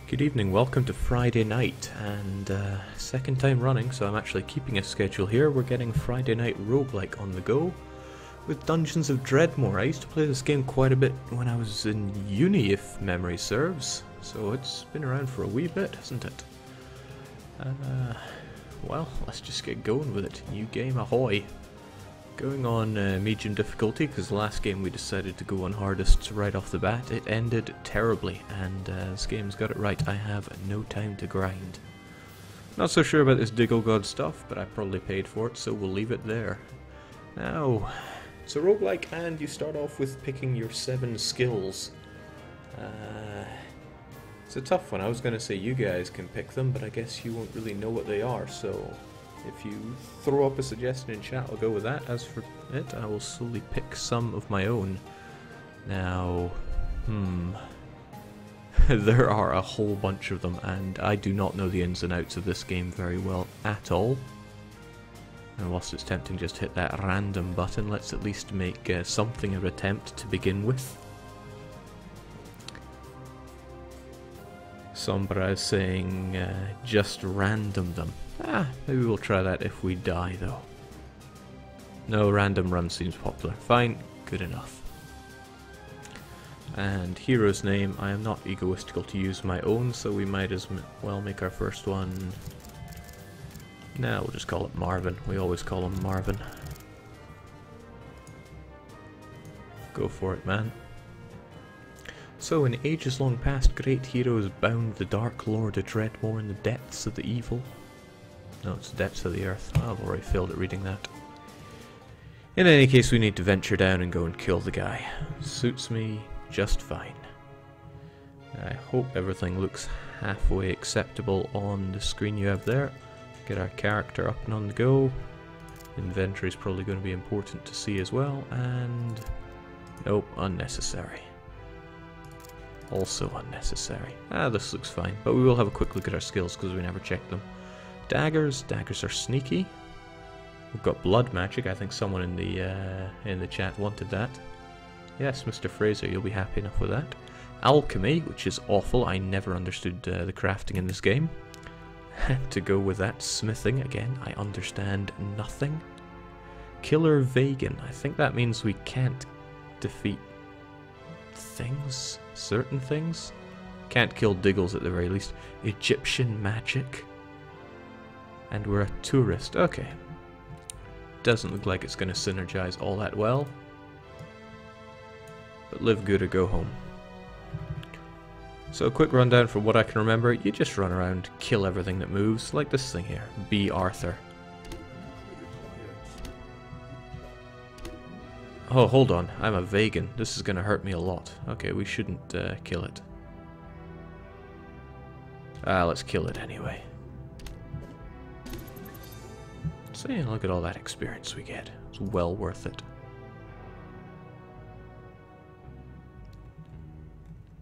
Good evening, welcome to Friday night, and second time running, so I'm actually keeping a schedule here. We're getting Friday night roguelike on the go with Dungeons of Dredmor. I used to play this game quite a bit when I was in uni, if memory serves, so it's been around for a wee bit, hasn't it? Well, let's just get going with it. New game, ahoy! Going on medium difficulty, because last game we decided to go on hardest right off the bat. It ended terribly, and this game's got it right. I have no time to grind. Not so sure about this Diggle God stuff, but I probably paid for it, so we'll leave it there. Now, it's a roguelike, and you start off with picking your 7 skills. It's a tough one. I was going to say you guys can pick them, but I guess you won't really know what they are, so if you throw up a suggestion in chat, I'll go with that. As for it, I will slowly pick some of my own. Now, there are a whole bunch of them, and I do not know the ins and outs of this game very well at all. And whilst it's tempting just hit that random button, let's at least make something of an attempt to begin with. Sombra is saying just random them. Maybe we'll try that if we die though. No, random run seems popular. Fine, good enough. And hero's name, I am not egoistical to use my own, so we might as well make our first one. Nah, we'll just call it Marvin. We always call him Marvin. Go for it, man. So, in ages long past, great heroes bound the Dark Lord of Dredmor in the depths of the evil. No, it's the depths of the earth. Oh, I've already failed at reading that. In any case, we need to venture down and go and kill the guy. Suits me just fine. I hope everything looks halfway acceptable on the screen you have there. Get our character up and on the go. Inventory is probably going to be important to see as well, and nope, unnecessary. Also unnecessary. This looks fine, but we will have a quick look at our skills because we never checked them. Daggers are sneaky. We've got blood magic. I think someone in the chat wanted that. Yes, Mr. Fraser, you'll be happy enough with that. Alchemy, which is awful. I never understood the crafting in this game. To go with that, smithing again. I understand nothing. Killer vegan. I think that means we can't defeat things, certain things. Can't kill Diggles at the very least. Egyptian magic. And we're a tourist. Okay. Doesn't look like it's going to synergize all that well. But live good or go home. So a quick rundown from what I can remember. You just run around, kill everything that moves, like this thing here. Be Arthur. Oh, hold on. I'm a vegan. This is going to hurt me a lot. Okay, we shouldn't kill it. Let's kill it anyway. So yeah, look at all that experience we get. It's well worth it.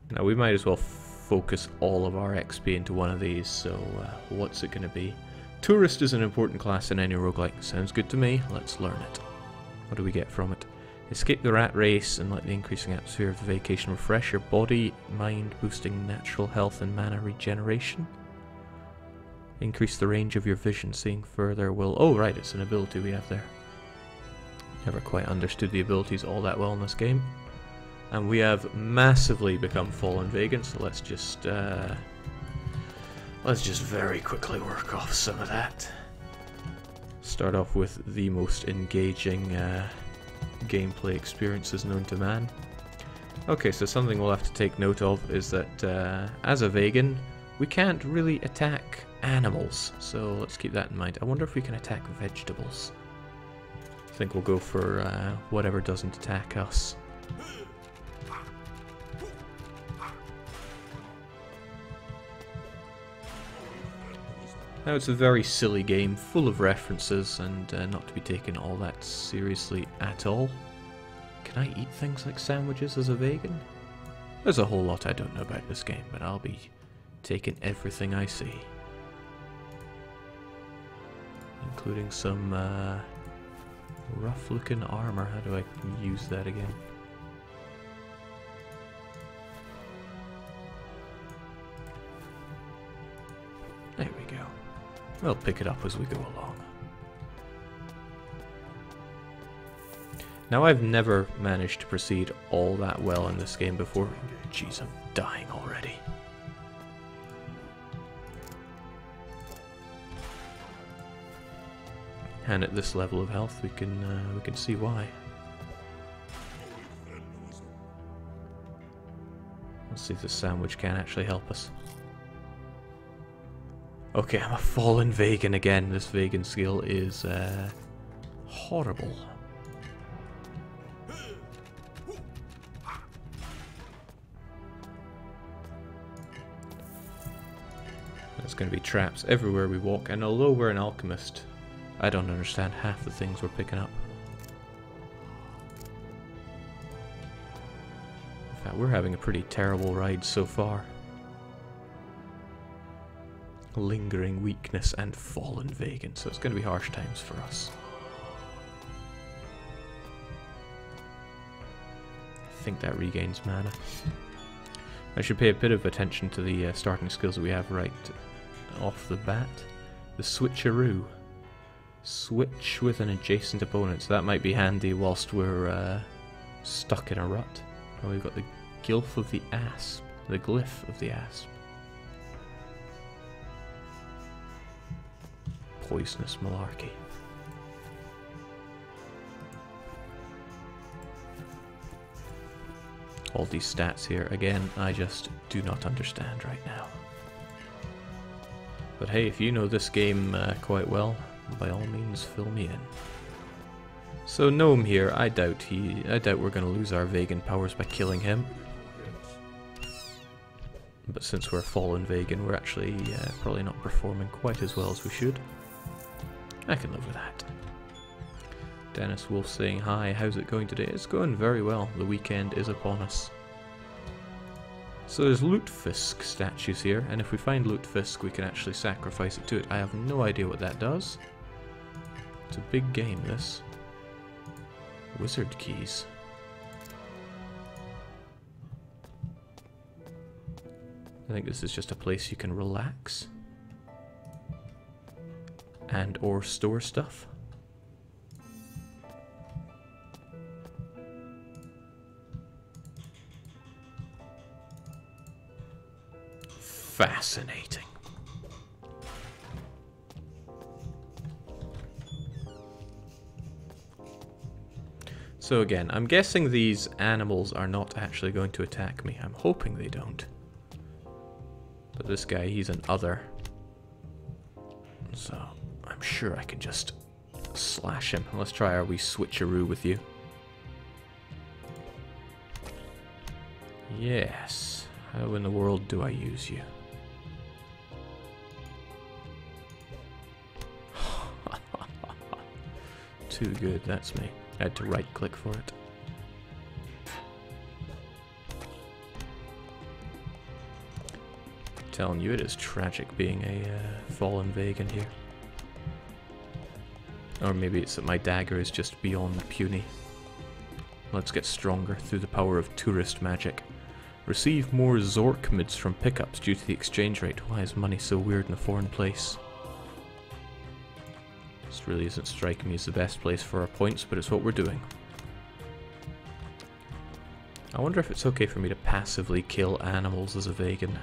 Now we might as well focus all of our XP into one of these, so what's it going to be? Tourist is an important class in any roguelike. Sounds good to me. Let's learn it. What do we get from it? Escape the rat race and let the increasing atmosphere of the vacation refresh your body, mind, boosting natural health and mana regeneration. Increase the range of your vision, seeing further will... Oh, right, it's an ability we have there. Never quite understood the abilities all that well in this game. And we have massively become fallen vegan, so let's just very quickly work off some of that. Start off with the most engaging gameplay experiences known to man. Okay, so something we'll have to take note of is that as a vegan, we can't really attack animals, so let's keep that in mind. I wonder if we can attack vegetables. I think we'll go for whatever doesn't attack us. Now, it's a very silly game, full of references, and not to be taken all that seriously at all. Can I eat things like sandwiches as a vegan? There's a whole lot I don't know about this game, but I'll be taking everything I see. Including some rough-looking armor. How do I use that again? There we go. We'll pick it up as we go along. Now, I've never managed to proceed all that well in this game before. Jeez, I'm dying already. And at this level of health, we can see why. Let's see if the sandwich can actually help us. Okay, I'm a fallen vegan again. This vegan skill is horrible. There's going to be traps everywhere we walk, and although we're an alchemist, I don't understand half the things we're picking up. In fact, we're having a pretty terrible ride so far. Lingering weakness and fallen vegan, so it's going to be harsh times for us. I think that regains mana. I should pay a bit of attention to the starting skills that we have right off the bat. The switcheroo. Switch with an adjacent opponent, so that might be handy whilst we're stuck in a rut. And we've got the glyph of the asp. The glyph of the asp. Poisonous malarkey. All these stats here, again, I just do not understand right now. But hey, if you know this game quite well, by all means fill me in. So Gnome here, I doubt we're going to lose our vegan powers by killing him. But since we're fallen vegan, we're actually probably not performing quite as well as we should. I can live with that. Dennis Wolf saying hi, how's it going today? It's going very well, the weekend is upon us. So there's Lutefisk statues here, and if we find Lutefisk we can actually sacrifice it to it. I have no idea what that does. It's a big game, this. Wizard keys. I think this is just a place you can relax. And or store stuff. Fascinating. So again, I'm guessing these animals are not actually going to attack me. I'm hoping they don't. But this guy, he's an other. So I'm sure I can just slash him. Let's try our wee switcheroo with you. Yes. How in the world do I use you? Too good, that's me. I had to right click for it. I'm telling you, it is tragic being a fallen vegan here. Or maybe it's that my dagger is just beyond puny. Let's get stronger through the power of tourist magic. Receive more Zork mids from pickups due to the exchange rate. Why is money so weird in a foreign place? This really isn't striking me as the best place for our points, but it's what we're doing. I wonder if it's okay for me to passively kill animals as a vegan.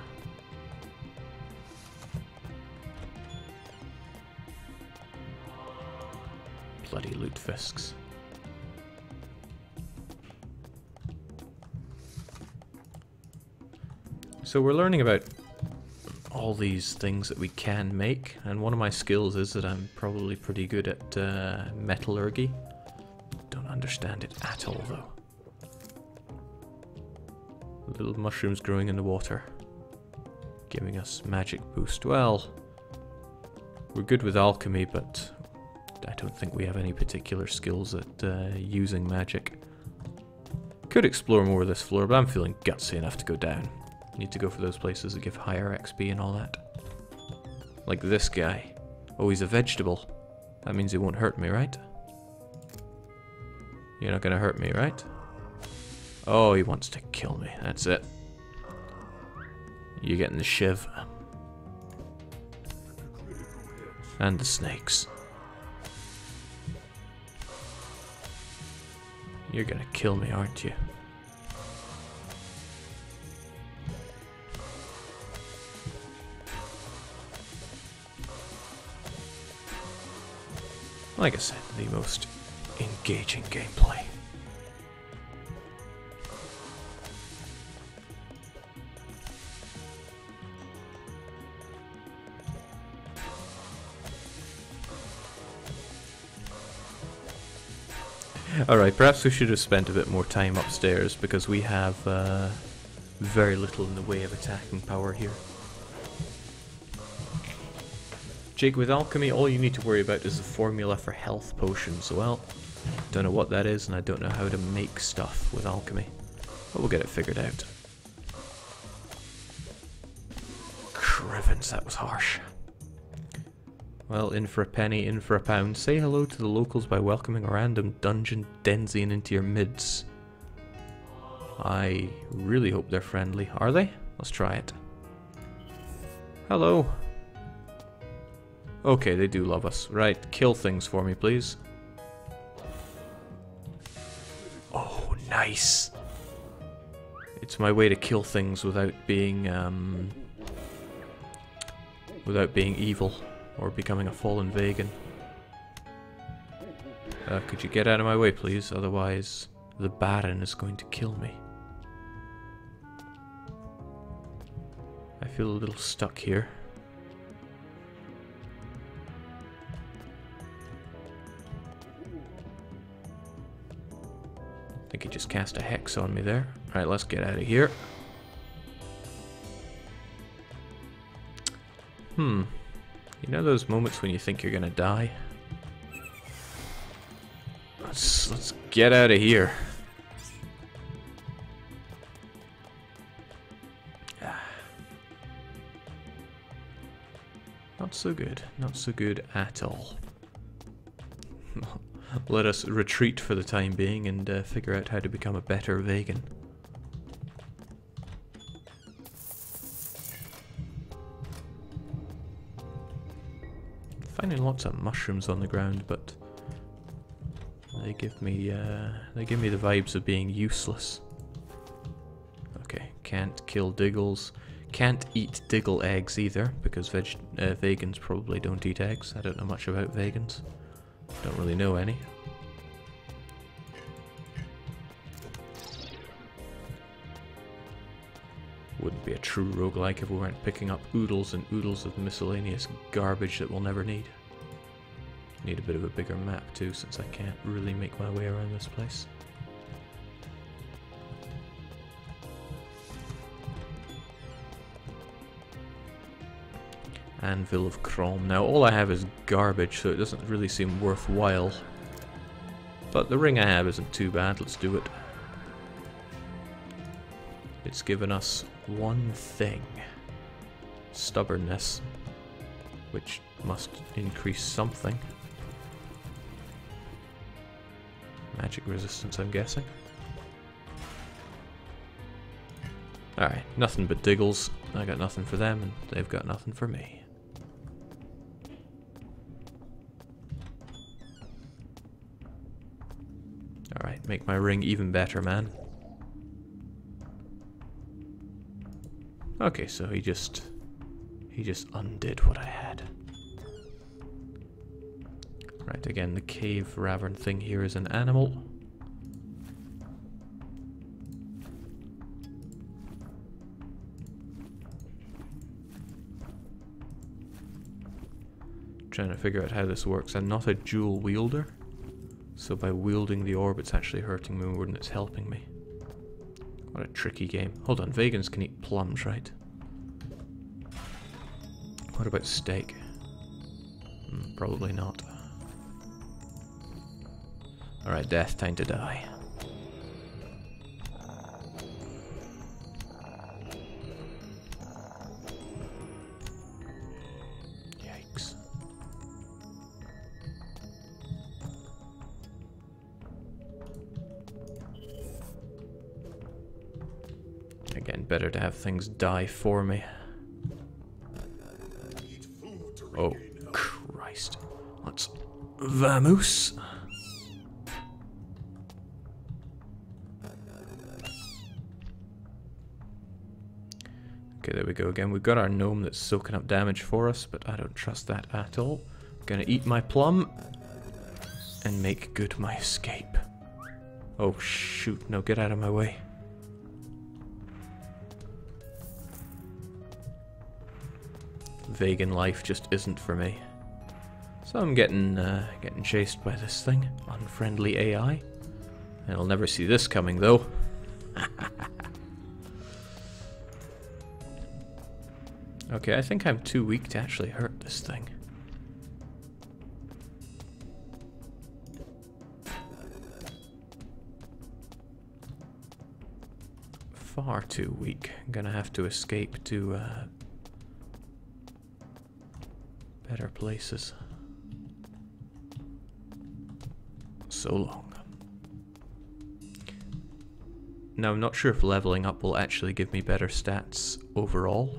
Bloody Lutefisks. So we're learning about all these things that we can make, and one of my skills is that I'm probably pretty good at metallurgy. Don't understand it at all though. Little mushrooms growing in the water, giving us magic boost. Well, we're good with alchemy, but I don't think we have any particular skills at using magic. Could explore more of this floor, but I'm feeling gutsy enough to go down. Need to go for those places that give higher XP and all that. Like this guy. Oh, he's a vegetable. That means he won't hurt me, right? You're not gonna hurt me, right? Oh, he wants to kill me. That's it. You're getting the shiv. And the snakes. You're gonna kill me, aren't you? Like I said, the most engaging gameplay. Alright, perhaps we should have spent a bit more time upstairs because we have very little in the way of attacking power here. Jake, with alchemy, all you need to worry about is the formula for health potions. Well, don't know what that is, and I don't know how to make stuff with alchemy. But we'll get it figured out. Crivens, that was harsh. Well, in for a penny, in for a pound. Say hello to the locals by welcoming a random dungeon denzian into your midst. I really hope they're friendly. Are they? Let's try it. Hello. Okay, they do love us. Right, kill things for me, please. Oh, nice. It's my way to kill things without being evil or becoming a fallen vegan. Could you get out of my way, please? Otherwise, the Baron is going to kill me. I feel a little stuck here. I think he just cast a hex on me there. Alright, let's get out of here. You know those moments when you think you're gonna die? Let's get out of here. Not so good. Not so good at all. Let us retreat for the time being and figure out how to become a better vegan. Finding lots of mushrooms on the ground, but they give me the vibes of being useless. Okay, can't kill diggles. Can't eat diggle eggs either, because vegans probably don't eat eggs. I don't know much about vegans. Don't really know any. Wouldn't be a true roguelike if we weren't picking up oodles and oodles of miscellaneous garbage that we'll never need. Need a bit of a bigger map too, since I can't really make my way around this place. Anvil of Crom. Now all I have is garbage, so it doesn't really seem worthwhile. But the ring I have isn't too bad, let's do it. It's given us one thing. Stubbornness. Which must increase something. Magic resistance, I'm guessing. Alright, nothing but diggles. I got nothing for them, and they've got nothing for me. Alright, make my ring even better, man. Okay, so he just undid what I had. Right, again, the cave ravern thing here is an animal. Trying to figure out how this works. I'm not a dual wielder, so by wielding the orb it's actually hurting me more than it's helping me. What a tricky game. Hold on, vegans can eat plums, right? What about steak? Probably not. Alright, death, time to die. Yikes. Again, better to have things die for me. Oh, Christ. Christ. Let's vamoose. Okay, there we go again. We've got our gnome that's soaking up damage for us, but I don't trust that at all. Gonna eat my plum and make good my escape. Oh shoot, no, get out of my way. Vegan life just isn't for me. So I'm getting chased by this thing. Unfriendly AI. And I'll never see this coming though. Okay, I think I'm too weak to actually hurt this thing. Far too weak. I'm gonna have to escape to better places. So long. Now I'm not sure if leveling up will actually give me better stats overall.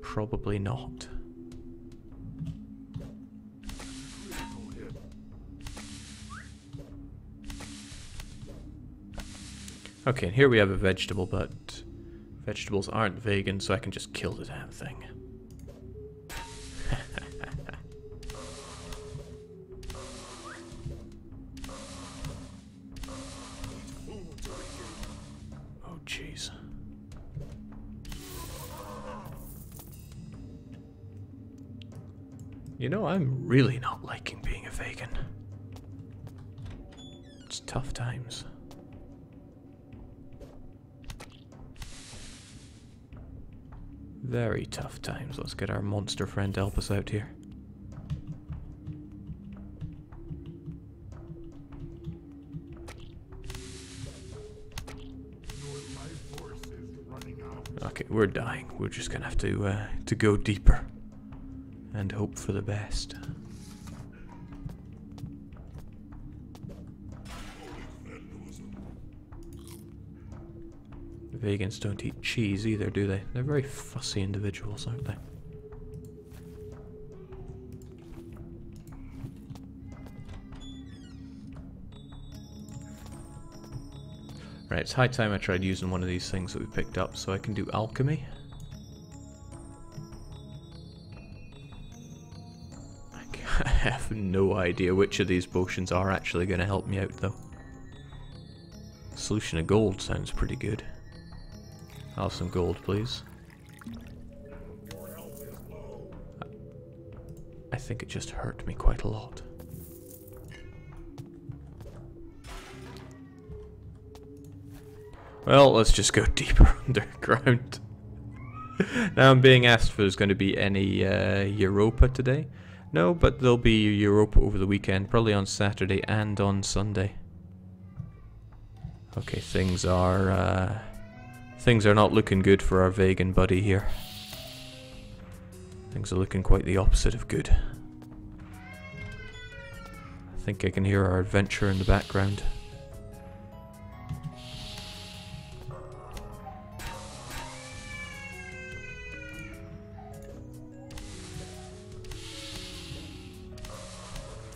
Probably not. Okay, and here we have a vegetable, but vegetables aren't vegan, so I can just kill the damn thing. Oh, jeez. You know, I'm really not liking being a vegan. It's tough times. Very tough times. Let's get our monster friend to help us out here. Okay, we're dying. We're just gonna have to go deeper and hope for the best. Vegans don't eat cheese either, do they? They're very fussy individuals, aren't they? Right, it's high time I tried using one of these things that we picked up so I can do alchemy. I have no idea which of these potions are actually going to help me out though. Solution of gold sounds pretty good. I'll have some gold, please. I think it just hurt me quite a lot. Well, let's just go deeper underground. Now I'm being asked if there's going to be any Europa today. No, but there'll be Europa over the weekend, probably on Saturday and on Sunday. Okay, things are not looking good for our vegan buddy here. Things are looking quite the opposite of good. I think I can hear our adventure in the background.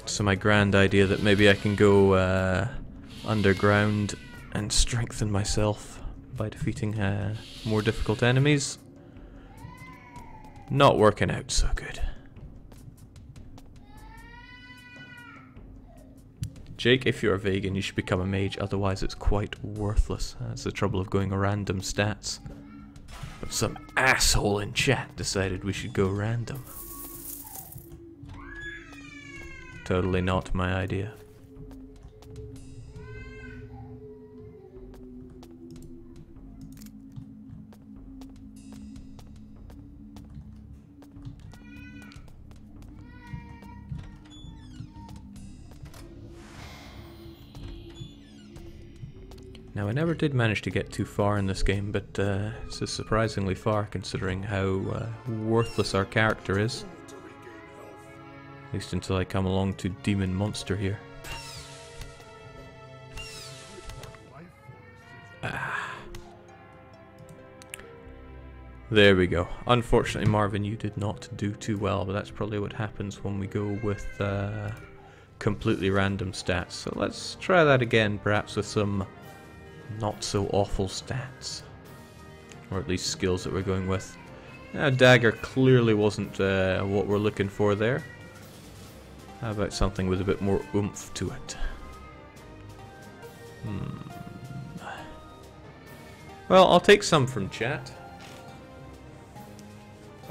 So my grand idea that maybe I can go underground and strengthen myself by defeating more difficult enemies. Not working out so good. Jake, if you're a vegan, you should become a mage, otherwise it's quite worthless. That's the trouble of going random stats. But some asshole in chat decided we should go random. Totally not my idea. Now I never did manage to get too far in this game, but this is surprisingly far considering how worthless our character is. At least until I come along to Demon Monster here. There we go. Unfortunately, Marvin, you did not do too well, but that's probably what happens when we go with completely random stats. So let's try that again, perhaps with some not so awful stats. Or at least skills that we're going with. Dagger clearly wasn't what we're looking for there. How about something with a bit more oomph to it? Well, I'll take some from chat.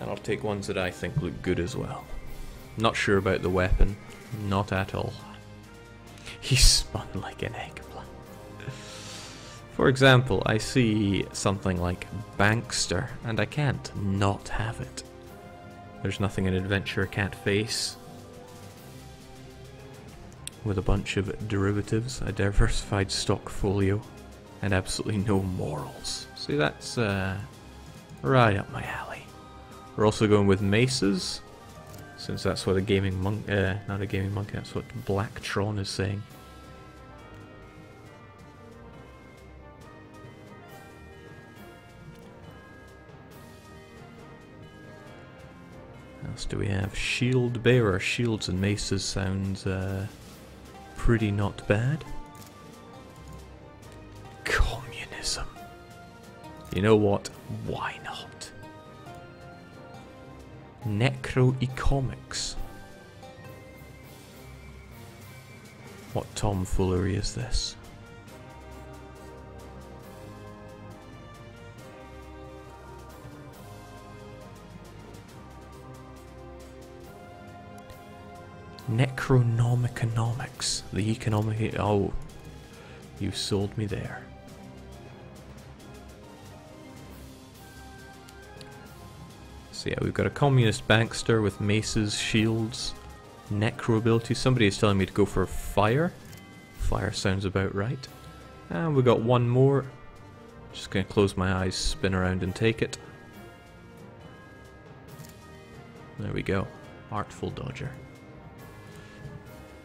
And I'll take ones that I think look good as well. Not sure about the weapon. Not at all. He spun like an eggplant. For example, I see something like Bankster, and I can't not have it. There's nothing an adventurer can't face. With a bunch of derivatives, a diversified stock folio, and absolutely no morals. See, that's right up my alley. We're also going with maces, since that's what a gaming monk, not a gaming monkey, that's what Blacktron is saying. What else do we have? Shield bearer. Shields and maces sounds pretty not bad. Communism. You know what? Why not? Necroeconomics. What tomfoolery is this? Necronomiconomics. The economic... Oh, you sold me there. So yeah, we've got a communist bankster with maces, shields, necro ability. Somebody is telling me to go for fire. Fire sounds about right. And we got one more. Just gonna close my eyes, spin around and take it. There we go. Artful Dodger.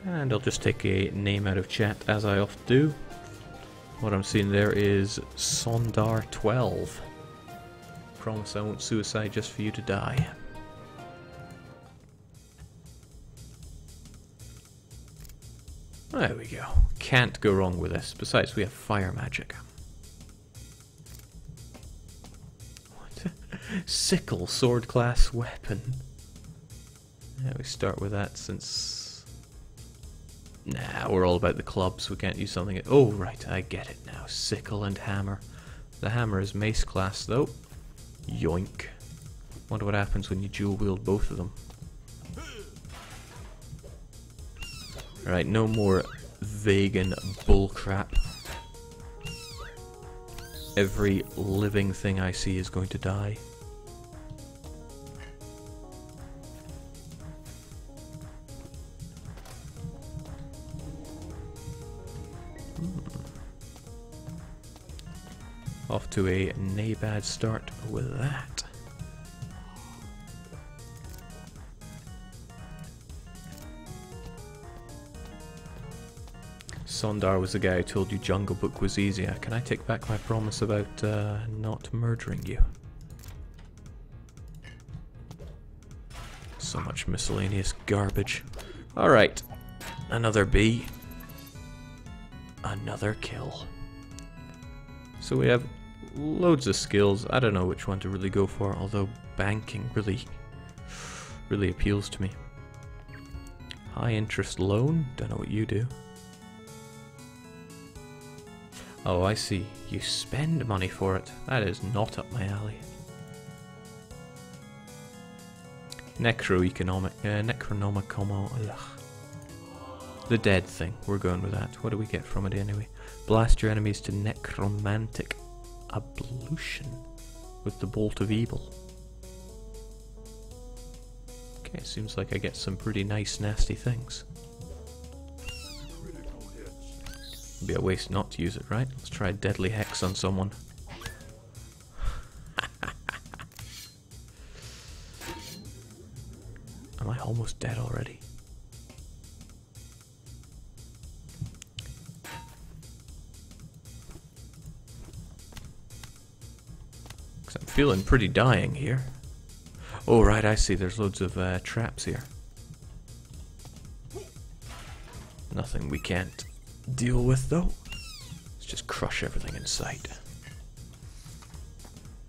And I'll just take a name out of chat, as I often do. What I'm seeing there is Sondar12. Promise I won't suicide just for you to die. There we go. Can't go wrong with this. Besides, we have fire magic. What? Sickle, sword class weapon. Yeah, we start with that since... Nah, we're all about the clubs. We can't use something... Oh, right, I get it now. Sickle and hammer. The hammer is mace class, though. Yoink. Wonder what happens when you dual wield both of them. Right, no more vegan bullcrap. Every living thing I see is going to die. Off to a nay bad start with that. Sondar was the guy who told you Jungle Book was easier. Can I take back my promise about not murdering you? So much miscellaneous garbage. Alright, another B. Another kill. So we have loads of skills. I don't know which one to really go for, although banking really appeals to me. High interest loan, don't know what you do. Oh, I see. You spend money for it. That is not up my alley. Necronomicon. The dead thing. We're going with that. What do we get from it anyway? Blast your enemies to necromantic ablution with the bolt of evil. Okay, seems like I get some pretty nice, nasty things. It'd be a waste not to use it, right? Let's try deadly hex on someone. Am I almost dead already? feeling pretty dying here. Oh right, I see, there's loads of traps here. Nothing we can't deal with though. Let's just crush everything in sight.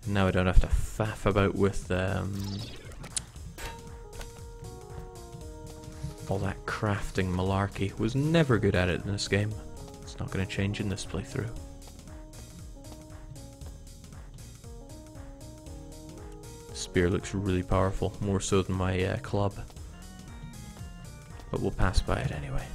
Now I don't have to faff about with all that crafting malarkey. Was never good at it in this game. It's not going to change in this playthrough. Spear looks really powerful, more so than my club. But we'll pass by it anyway.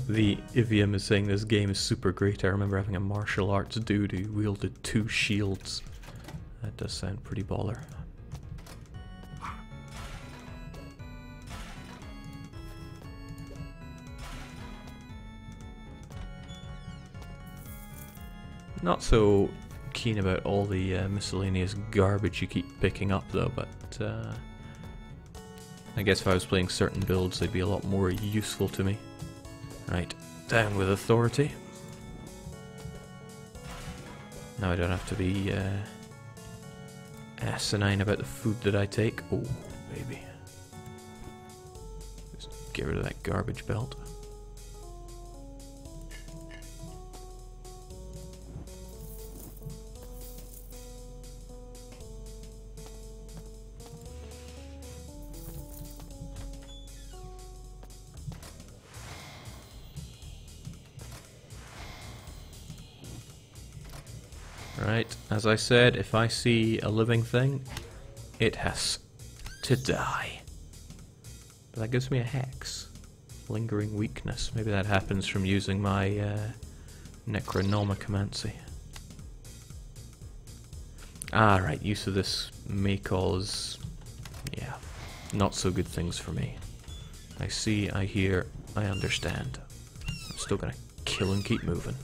The Ivium is saying this game is super great. I remember having a martial arts dude who wielded 2 shields. That does sound pretty baller. Not so keen about all the miscellaneous garbage you keep picking up though, but I guess if I was playing certain builds they'd be a lot more useful to me. Right, down with authority. Now I don't have to be asinine about the food that I take. Oh, baby. Just get rid of that garbage belt. Right, as I said, if I see a living thing, it has to die. But that gives me a hex. Lingering weakness. Maybe that happens from using my Necronomicomancy. Ah, right, use of this may cause, yeah, not so good things for me. I see, I hear, I understand. I'm still gonna kill and keep moving.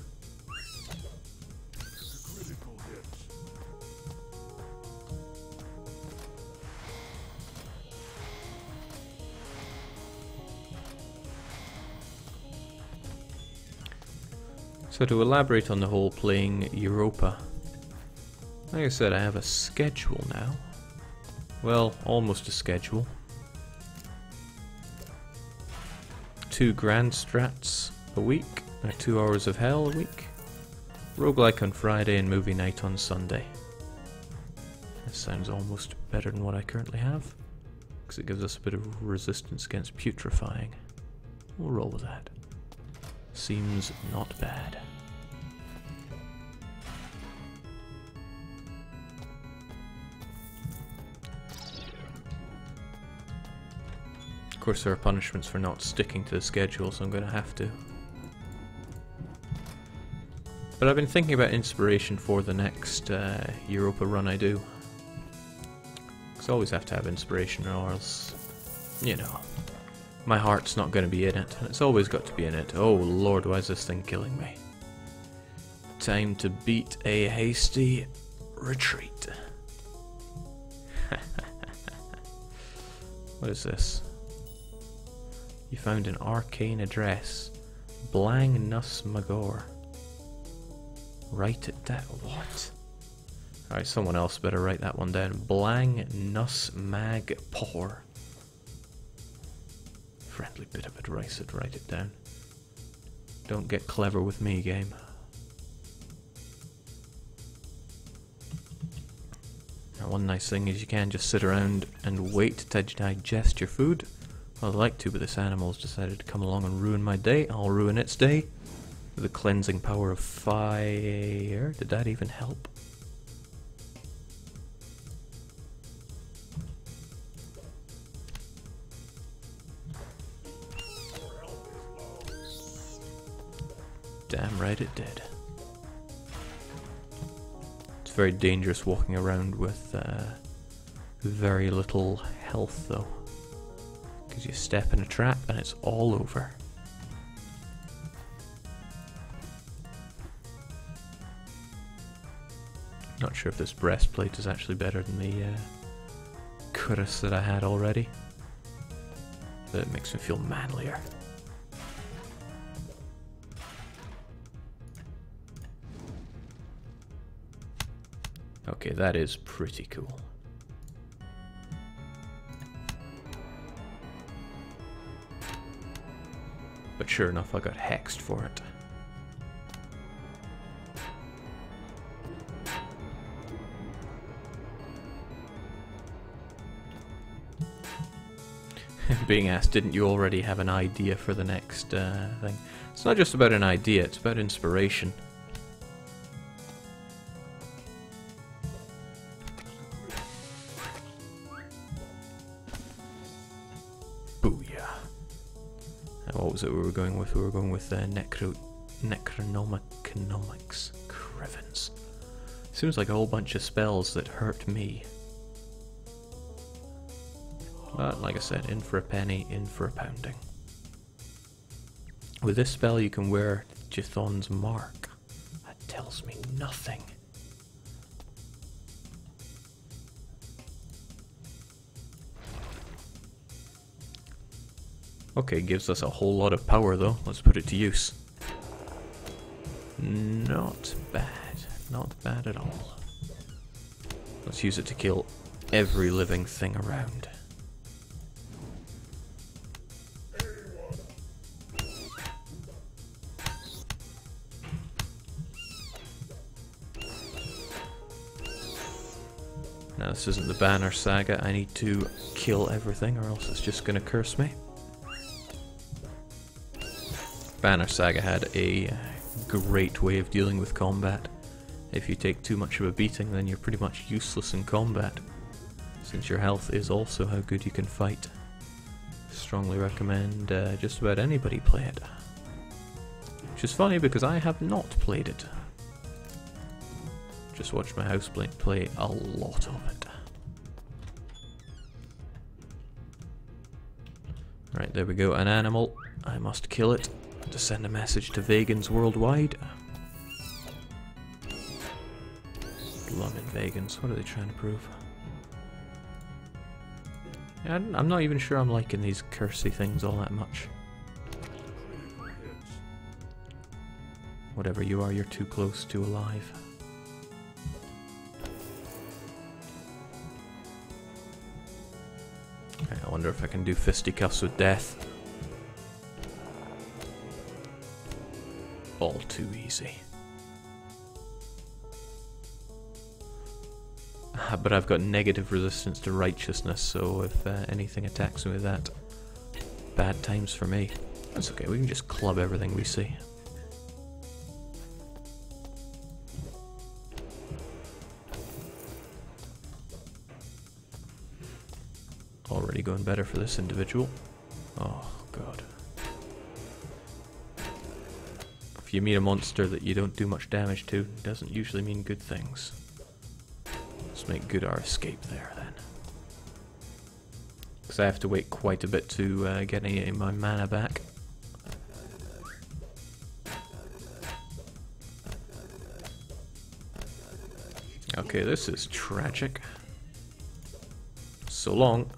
So to elaborate on the whole playing Europa, like I said, I have a schedule now. Well, almost a schedule. 2 grand strats a week, or 2 hours of hell a week. Roguelike on Friday and movie night on Sunday. This sounds almost better than what I currently have, because it gives us a bit of resistance against putrefying. We'll roll with that. Seems not bad. Of course there are punishments for not sticking to the schedule, so I'm going to have to. But I've been thinking about inspiration for the next Europa run I do. Because I always have to have inspiration or else, you know, my heart's not going to be in it, and it's always got to be in it. Oh lord, why is this thing killing me? Time to beat a hasty retreat. What is this? You found an arcane address. Blang Nus Magor. Write it down. What? Alright, someone else better write that one down. Blang Nus Mag Por. Friendly bit of advice, I'd write it down. Don't get clever with me, game. Now, one nice thing is you can just sit around and wait to digest your food. Well, I'd like to, but this animal's decided to come along and ruin my day. I'll ruin its day with the cleansing power of fire. Did that even help? Damn right it did. It's very dangerous walking around with very little health though, because you step in a trap and it's all over. Not sure if this breastplate is actually better than cuirass that I had already. That makes me feel manlier. Okay, that is pretty cool. But sure enough, I got hexed for it. Being asked, didn't you already have an idea for the next thing? It's not just about an idea, it's about inspiration. Booyah. And what was it we were going with? We were going with Necronomiconics. Crivens. Seems like a whole bunch of spells that hurt me. But, like I said, in for a penny, in for a pounding. With this spell you can wear Jithon's mark. That tells me nothing. Okay, gives us a whole lot of power though. Let's put it to use. Not bad. Not bad at all. Let's use it to kill every living thing around. Now this isn't the Banner Saga, I need to kill everything or else it's just gonna curse me. Banner Saga had a great way of dealing with combat. If you take too much of a beating, then you're pretty much useless in combat, since your health is also how good you can fight. Strongly recommend just about anybody play it. Which is funny because I have not played it. Just watched my housemate play a lot of it. Right, there we go, an animal. I must kill it to send a message to vegans worldwide. Blooming vegans, what are they trying to prove? Yeah, I'm not even sure I'm liking these cursey things all that much. Whatever you are, you're too close to alive. Okay, I wonder if I can do fisticuffs with death. All too easy. But I've got negative resistance to righteousness, so if anything attacks me with that, bad times for me. That's okay, we can just club everything we see. Already going better for this individual. Oh, God. If you meet a monster that you don't do much damage to, it doesn't usually mean good things. Let's make good our escape there, then. Because I have to wait quite a bit to get any of my mana back. Okay, this is tragic. So long.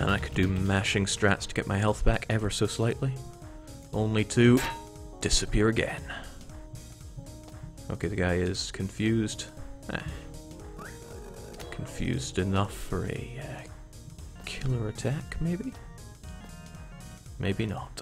And I could do mashing strats to get my health back ever so slightly. Only to disappear again. Okay, the guy is confused. Confused enough for a killer attack, maybe? Maybe not.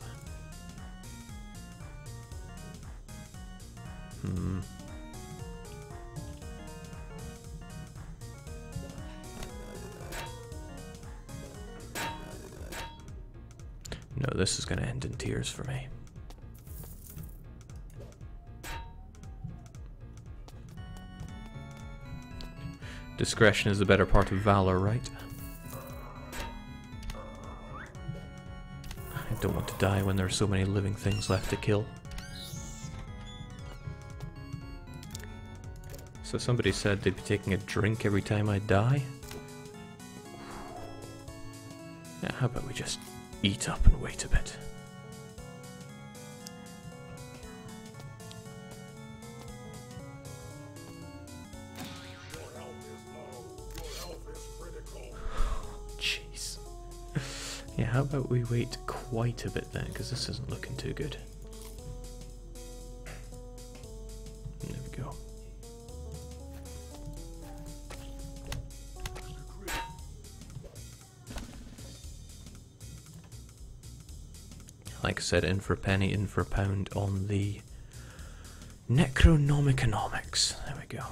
No, this is going to end in tears for me. Discretion is the better part of valor, right? I don't want to die when there are so many living things left to kill. So somebody said they'd be taking a drink every time I die? Yeah, how about we just eat up and wait a bit? Yeah, how about we wait quite a bit then, because this isn't looking too good. There we go. Like I said, in for a penny, in for a pound on the Necronomiconomics. There we go.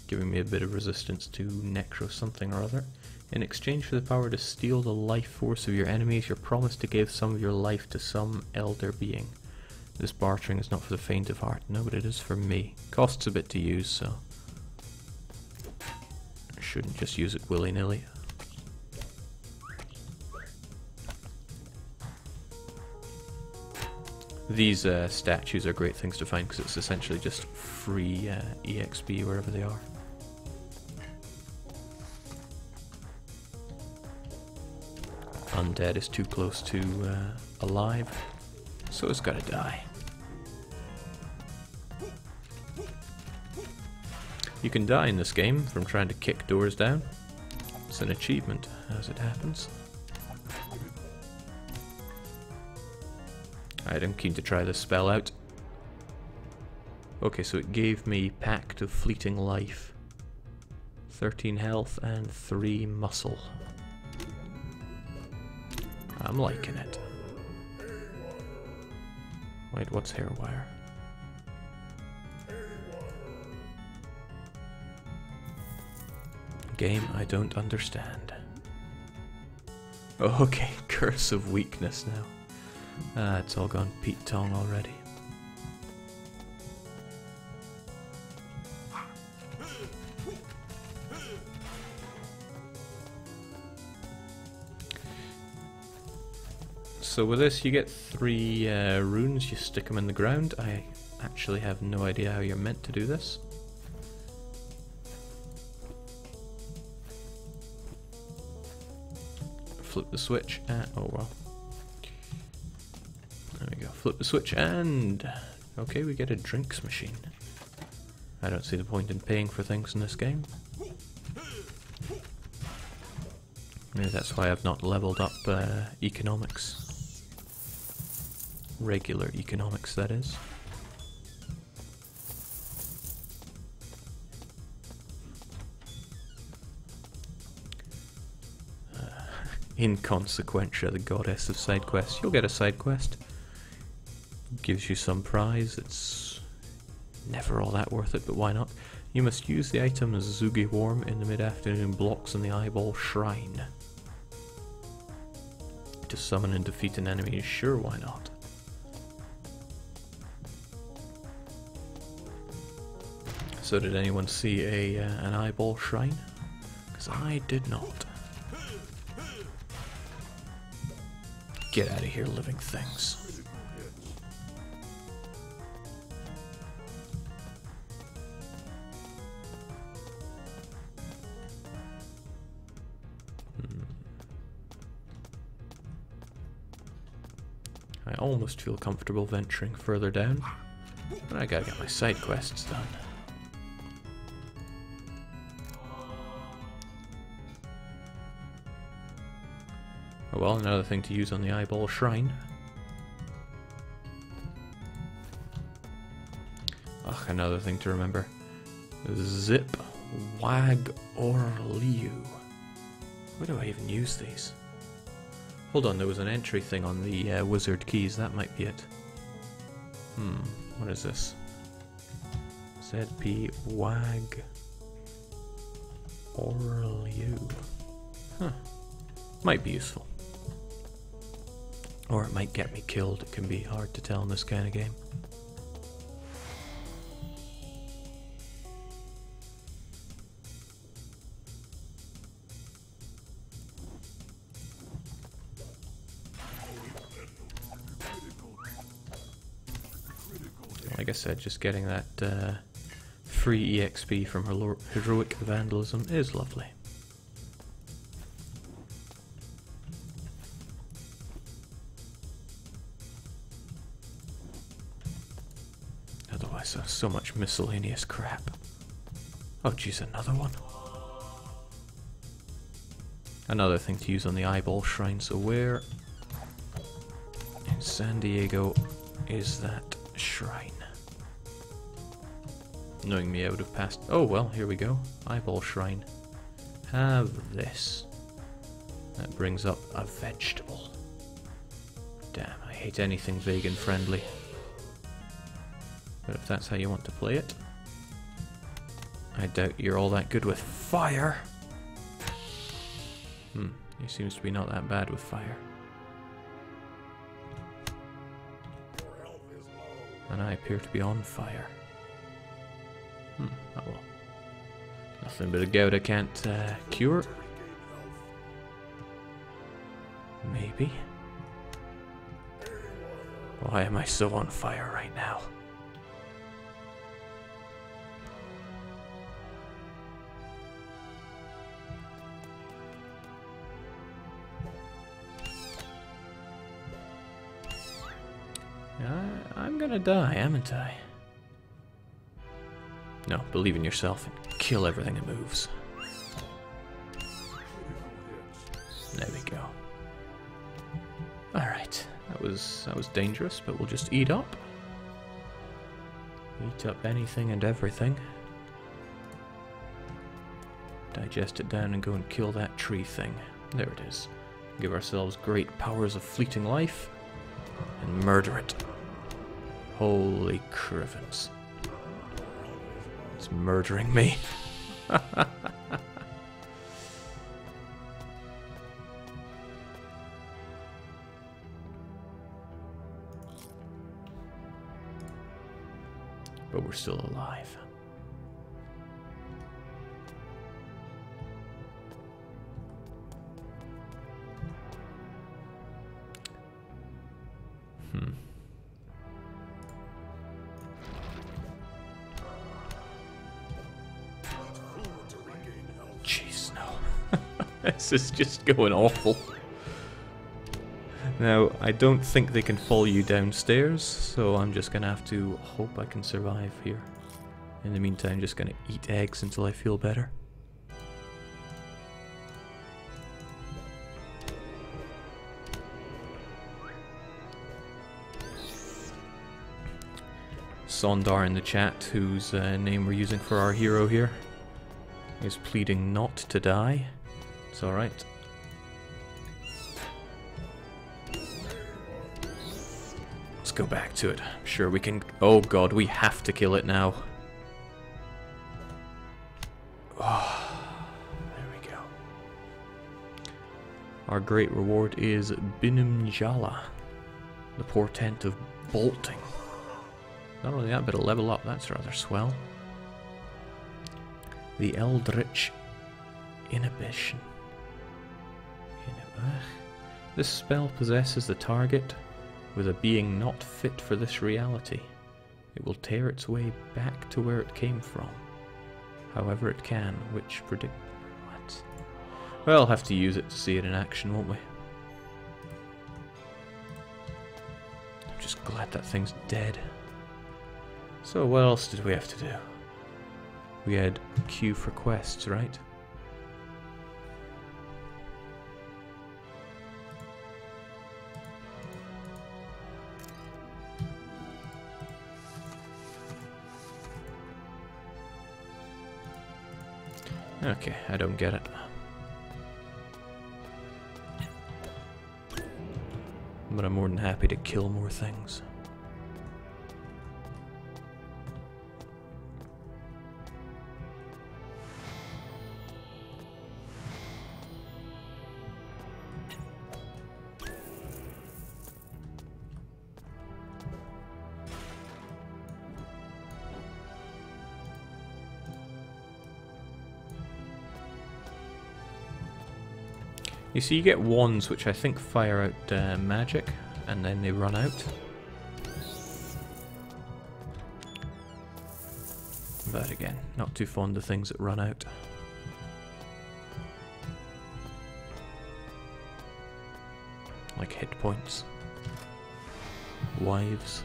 Giving me a bit of resistance to necro something or other. In exchange for the power to steal the life force of your enemies, you're promised to give some of your life to some elder being. This bartering is not for the faint of heart. No, but it is for me. Costs a bit to use, so I shouldn't just use it willy-nilly. These statues are great things to find because it's essentially just free EXP wherever they are. Undead is too close to alive, so it's gotta die. You can die in this game from trying to kick doors down. It's an achievement, as it happens. Alright, I'm keen to try this spell out. Okay, so it gave me Pact of Fleeting Life, 13 health and 3 muscle. I'm liking it. Wait, what's Hairwire? Game I don't understand. Oh, okay, Curse of Weakness now. Ah, it's all gone Pete Tong already. So with this you get 3 runes, you stick them in the ground. I actually have no idea how you're meant to do this. Flip the switch, oh well. There we go, flip the switch and... okay, we get a drinks machine. I don't see the point in paying for things in this game. Maybe that's why I've not leveled up economics. Regular economics, that is. Inconsequentia, the goddess of side quests. You'll get a side quest. Gives you some prize. It's never all that worth it, but why not? You must use the item Zugi Worm in the mid-afternoon blocks on the Eyeball Shrine to summon and defeat an enemy. Sure, why not? So did anyone see an Eyeball Shrine? Because I did not. Get out of here, living things. I almost feel comfortable venturing further down, but I gotta get my side quests done. Oh well, another thing to use on the Eyeball Shrine. Ugh, another thing to remember. Zip, Wag, or Liu. Where do I even use these? Hold on, there was an entry thing on the wizard keys, that might be it. What is this? ZP, Wag, or Liu. Huh. Might be useful. Or it might get me killed. It can be hard to tell in this kind of game. Like I said, just getting that free EXP from Heroic Vandalism is lovely. Otherwise, so much miscellaneous crap. Oh jeez, another one? Another thing to use on the eyeball shrine. So where in San Diego is that shrine? Knowing me, I would have passed. Oh well, here we go. Eyeball shrine. Have this. That brings up a vegetable. Damn, I hate anything vegan friendly. But if that's how you want to play it, I doubt you're all that good with fire. He seems to be not that bad with fire. And I appear to be on fire. Oh well. Nothing but a gout I can't cure. Maybe. Why am I so on fire right now? I'm gonna die, haven't I? No, believe in yourself and kill everything that moves. There we go. Alright, that was dangerous, but we'll just eat up. Eat up anything and everything. Digest it down and go and kill that tree thing. There it is. Give ourselves great powers of fleeting life and murder it. Holy crivens. It's murdering me. But we're still alive. Jeez, no. This is just going awful. Now, I don't think they can follow you downstairs, so I'm just gonna have to hope I can survive here. In the meantime, just gonna eat eggs until I feel better. Sondar in the chat, whose name we're using for our hero here, is pleading not to die. It's alright. Let's go back to it. I'm sure we can... Oh god, we have to kill it now. Oh, there we go. Our great reward is Binumjala, the portent of bolting. Not only that, but a level up. That's rather swell. The Eldritch Inhibition. This spell possesses the target with a being not fit for this reality. It will tear its way back to where it came from, however it can, which predict... What? Well, I'll have to use it to see it in action, won't we? I'm just glad that thing's dead. So what else did we have to do? We had queue for quests, right? Okay, I don't get it. But I'm more than happy to kill more things. You see, you get wands which I think fire out magic, and then they run out. But again, not too fond of things that run out. Like hit points. Wives.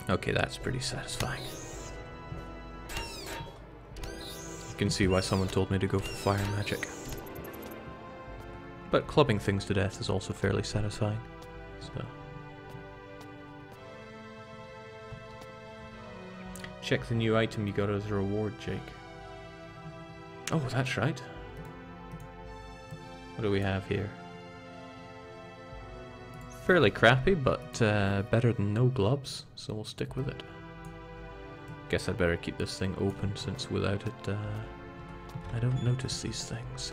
Okay, that's pretty satisfying. You can see why someone told me to go for fire magic. But clubbing things to death is also fairly satisfying. So check the new item you got as a reward, Jake. Oh, that's right. What do we have here? Fairly crappy, but better than no gloves, so we'll stick with it. Guess I'd better keep this thing open, since without it, I don't notice these things.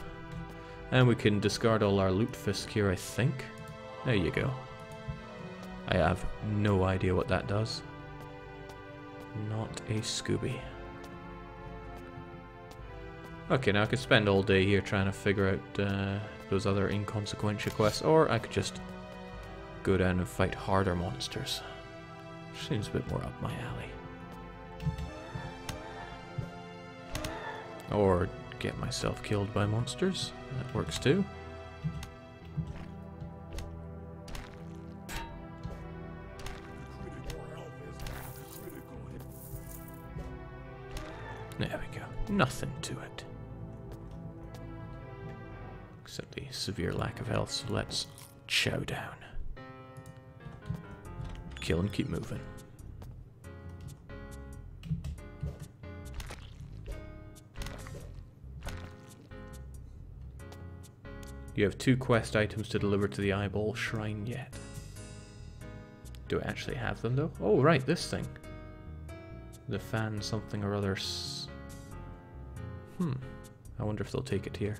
And we can discard all our loot fisk here, I think. There you go. I have no idea what that does. Not a Scooby. Okay, now I could spend all day here trying to figure out those other inconsequential quests, or I could just go down and fight harder monsters. Which seems a bit more up my alley. Or get myself killed by monsters. That works too. There we go. Nothing to it. Except the severe lack of health, so let's chow down. Kill and keep moving. You have 2 quest items to deliver to the Eyeball Shrine yet. Do I actually have them though? Oh right, this thing. The fan something or other. I wonder if they'll take it here.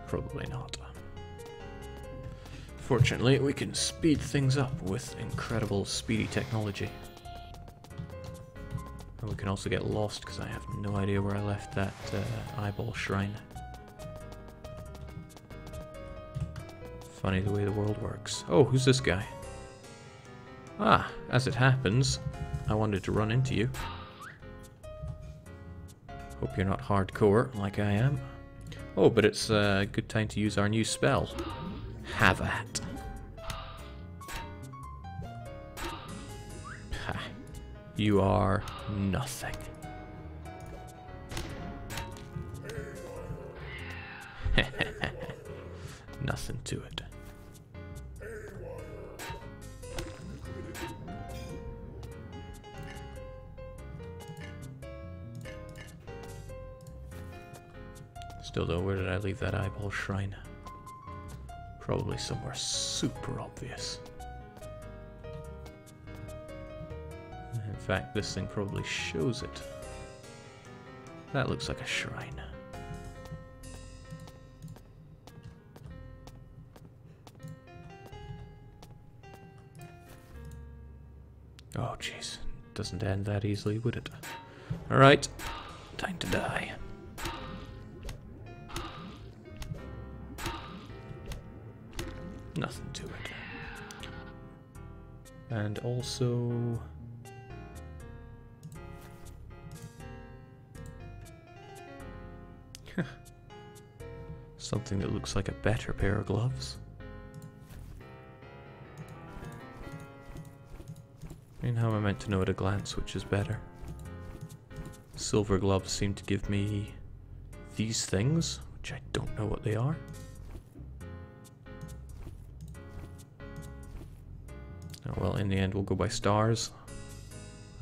Probably not. Fortunately, we can speed things up with incredible speedy technology. And we can also get lost because I have no idea where I left that Eyeball Shrine. Funny the way the world works. Oh, who's this guy? Ah, as it happens, I wanted to run into you. Hope you're not hardcore like I am. Oh, but it's a good time to use our new spell. Have at. Ha. You are nothing. Nothing to it. Still though, where did I leave that Eyeball Shrine? Probably somewhere super obvious. In fact, this thing probably shows it. That looks like a shrine. Oh jeez, doesn't end that easily, would it? Alright, time to die. Nothing to it. And also... something that looks like a better pair of gloves. I mean, how am I meant to know at a glance which is better? Silver gloves seem to give me these things, which I don't know what they are. Oh, well, in the end we'll go by stars.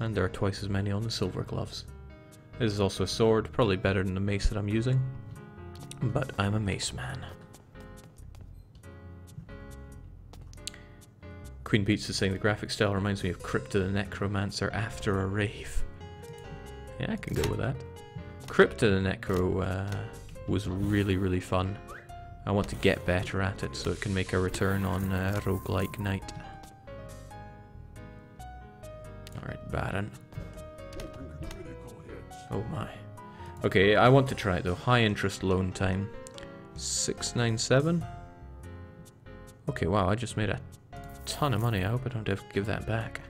And there are twice as many on the silver gloves. This is also a sword, probably better than the mace that I'm using. But I'm a mace man. Queen Beats is saying the graphic style reminds me of Crypta the Necromancer after a rave. Yeah, I can go with that. Crypta the Necro was really, really fun. I want to get better at it so it can make a return on Roguelike night. Alright, Baron. Oh my. Okay, I want to try it though. High interest loan time. 697? Okay, wow, I just made a ton of money. I hope I don't have to give that back.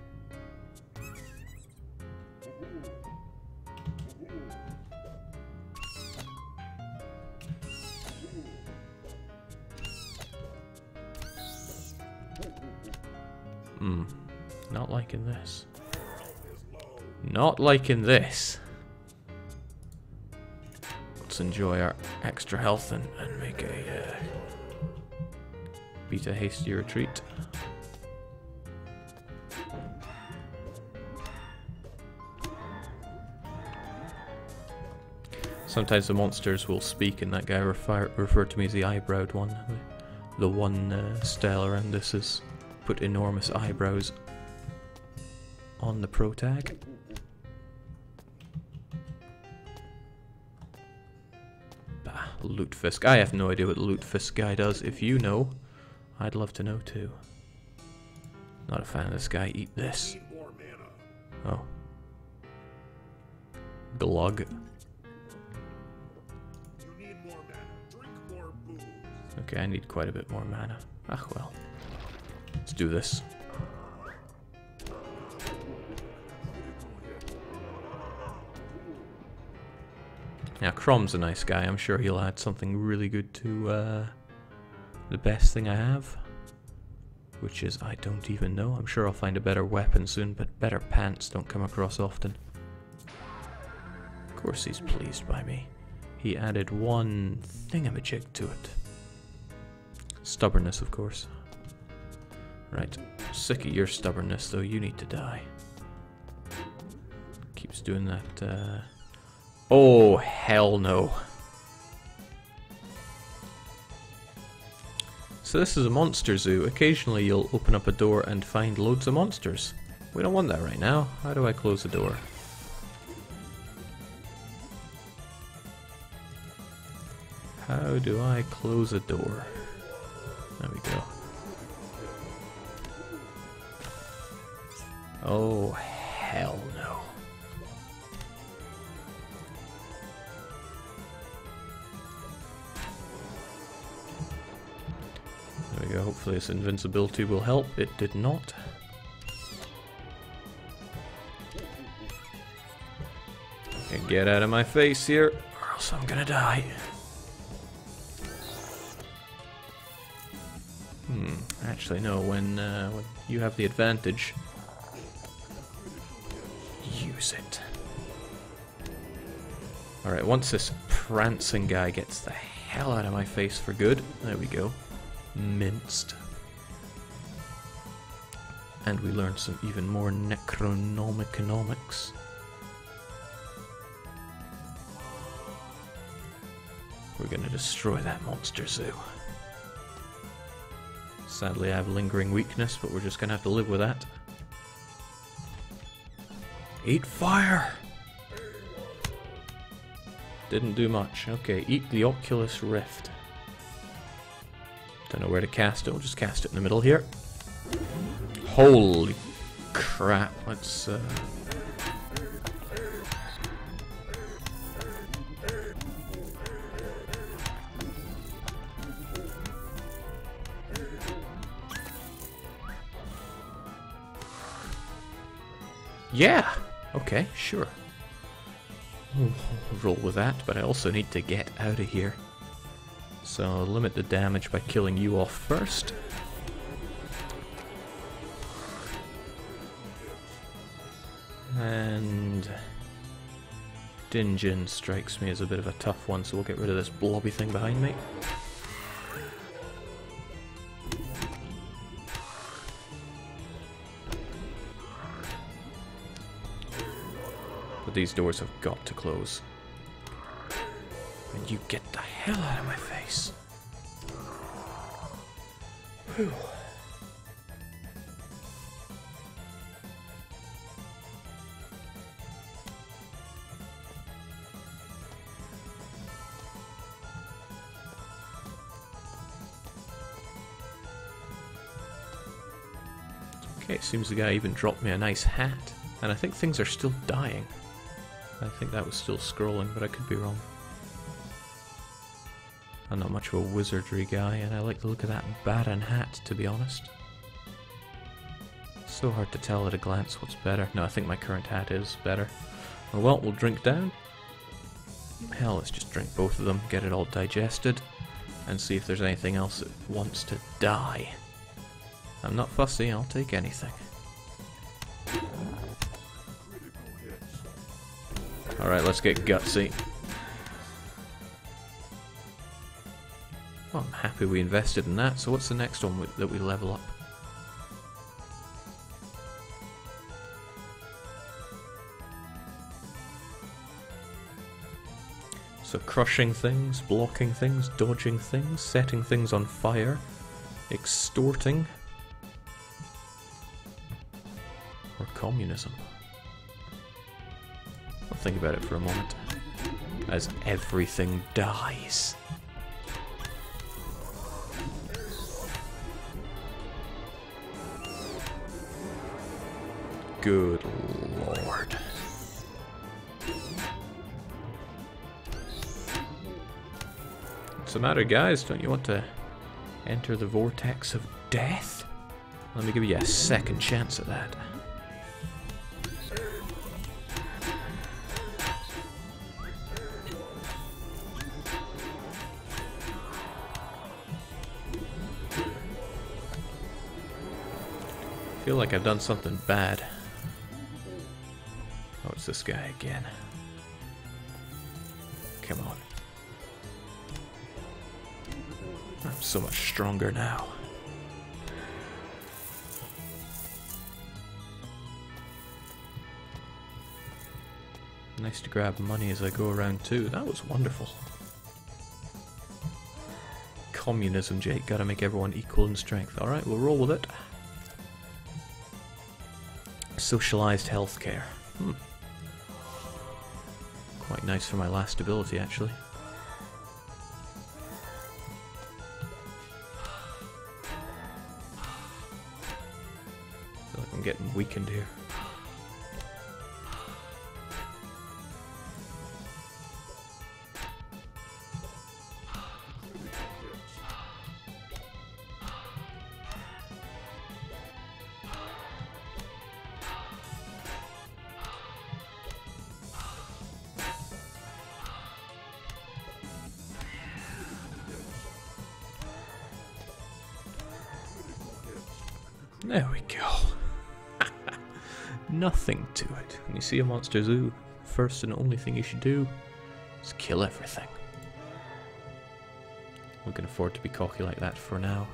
Not liking this. Not liking this. Let's enjoy our extra health and make a beat a hasty retreat. Sometimes the monsters will speak, and that guy referred to me as the eyebrowed one. The one style around this is put enormous eyebrows on the pro tag. Bah, Lutefisk. I have no idea what the Lutefisk guy does. If you know, I'd love to know too. Not a fan of this guy. Eat this. Oh. Glug. Okay, I need quite a bit more mana. Ah, well. Let's do this. Now, Crom's a nice guy. I'm sure he'll add something really good to the best thing I have. Which is, I don't even know. I'm sure I'll find a better weapon soon, but better pants don't come across often. Of course he's pleased by me. He added one thingamajig to it. Stubbornness, of course. Right. Sick of your stubbornness, though. You need to die. Keeps doing that, Oh, hell no. So this is a monster zoo. Occasionally you'll open up a door and find loads of monsters. We don't want that right now. How do I close the door? How do I close a door? There we go. Oh, hell no. There we go. Hopefully this invincibility will help. It did not. Okay, get out of my face here, or else I'm gonna die. Actually, no, when you have the advantage, use it. Alright, once this prancing guy gets the hell out of my face for good, there we go, minced. And we learn some even more necronomiconomics. We're gonna destroy that monster zoo. Sadly, I have lingering weakness, but we're just gonna have to live with that. Eat fire! Didn't do much. Okay, eat the Oculus Rift. Don't know where to cast it, we'll just cast it in the middle here. Holy crap, let's yeah! Okay, sure. We'll roll with that, but I also need to get out of here. So I'll limit the damage by killing you off first. And Dinjin strikes me as a bit of a tough one, so we'll get rid of this blobby thing behind me. But these doors have got to close. And you get the hell out of my face. Whew. Okay, it seems the guy even dropped me a nice hat. And I think things are still dying. I think that was still scrolling, but I could be wrong. I'm not much of a wizardry guy, and I like the look of that Baron hat, to be honest. So hard to tell at a glance what's better. No, I think my current hat is better. Well, we'll drink down. Hell, let's just drink both of them, get it all digested, and see if there's anything else that wants to die. I'm not fussy, I'll take anything. Alright, let's get gutsy. Well, I'm happy we invested in that, so what's the next one that we level up? So crushing things, blocking things, dodging things, setting things on fire, extorting, or communism. I'll think about it for a moment. As everything dies. Good lord. What's the matter, guys? Don't you want to enter the vortex of death? Let me give you a second chance at that. I feel like I've done something bad. Oh, it's this guy again. Come on. I'm so much stronger now. Nice to grab money as I go around too. That was wonderful. Communism, Jake. Gotta make everyone equal in strength. Alright, we'll roll with it. Socialized healthcare. Quite nice for my last ability, actually. I feel like I'm getting weakened here. There we go. Nothing to it. When you see a monster zoo, first and only thing you should do is kill everything. We can afford to be cocky like that for now.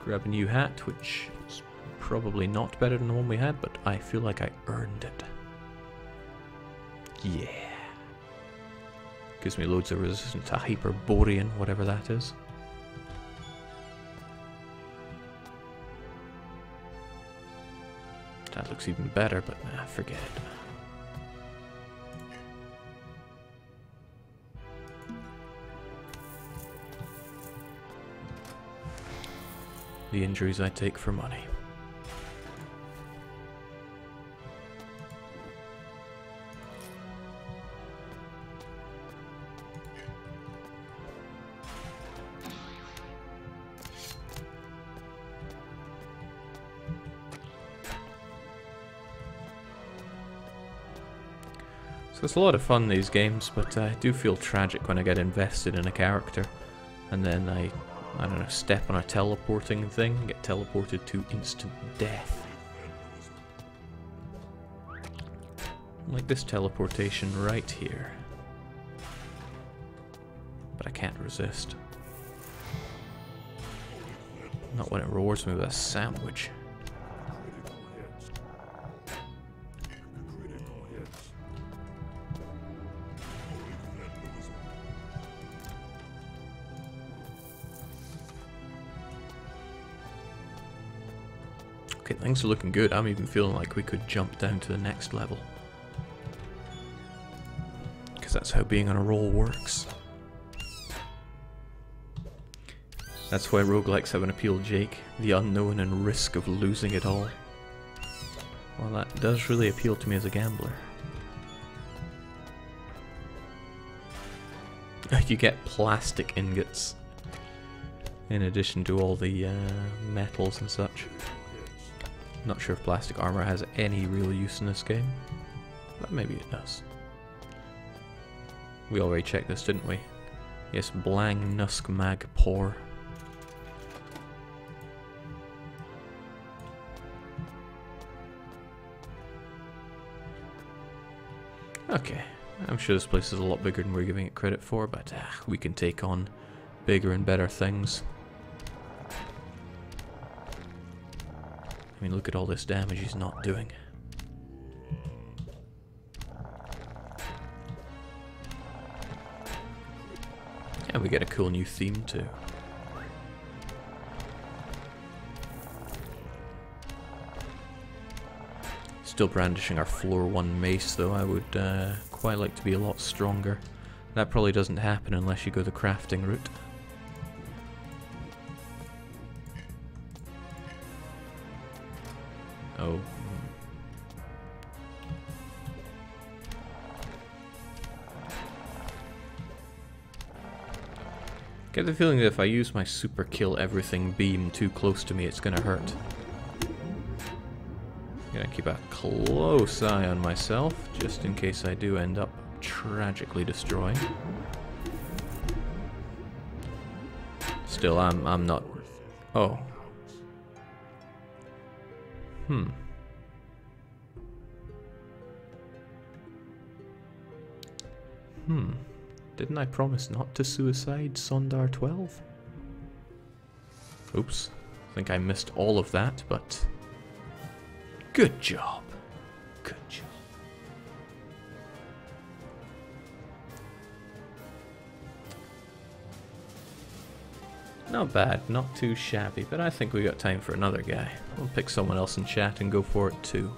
Grab a new hat, which is probably not better than the one we had, but I feel like I earned it. Yeah. Gives me loads of resistance to Hyperborean, whatever that is. That looks even better, but nah, forget it. The injuries I take for money. So it's a lot of fun, these games, but I do feel tragic when I get invested in a character and then I don't know, step on a teleporting thing and get teleported to instant death. Like this teleportation right here. But I can't resist. Not when it rewards me with a sandwich. Okay, things are looking good. I'm even feeling like we could jump down to the next level. Because that's how being on a roll works. That's why roguelikes have an appeal, Jake. The unknown and risk of losing it all. Well, that does really appeal to me as a gambler. You get plastic ingots. In addition to all the metals and such. Not sure if plastic armor has any real use in this game, but maybe it does. We already checked this, didn't we? Yes, Blang Nusk Mag Por. Okay, I'm sure this place is a lot bigger than we're giving it credit for, but we can take on bigger and better things. I mean, look at all this damage he's not doing. And we get a cool new theme too. Still brandishing our floor 1 mace though. I would quite like to be a lot stronger. That probably doesn't happen unless you go the crafting route. Oh. Get the feeling that if I use my super kill everything beam too close to me, it's gonna hurt. Gonna keep a close eye on myself, just in case I do end up tragically destroying. Still, I'm not... Oh. Didn't I promise not to suicide Sondar 12? Oops. I think I missed all of that, but... Good job. Good job. Not bad, not too shabby, but I think we got time for another guy. We'll pick someone else in chat and go for it too.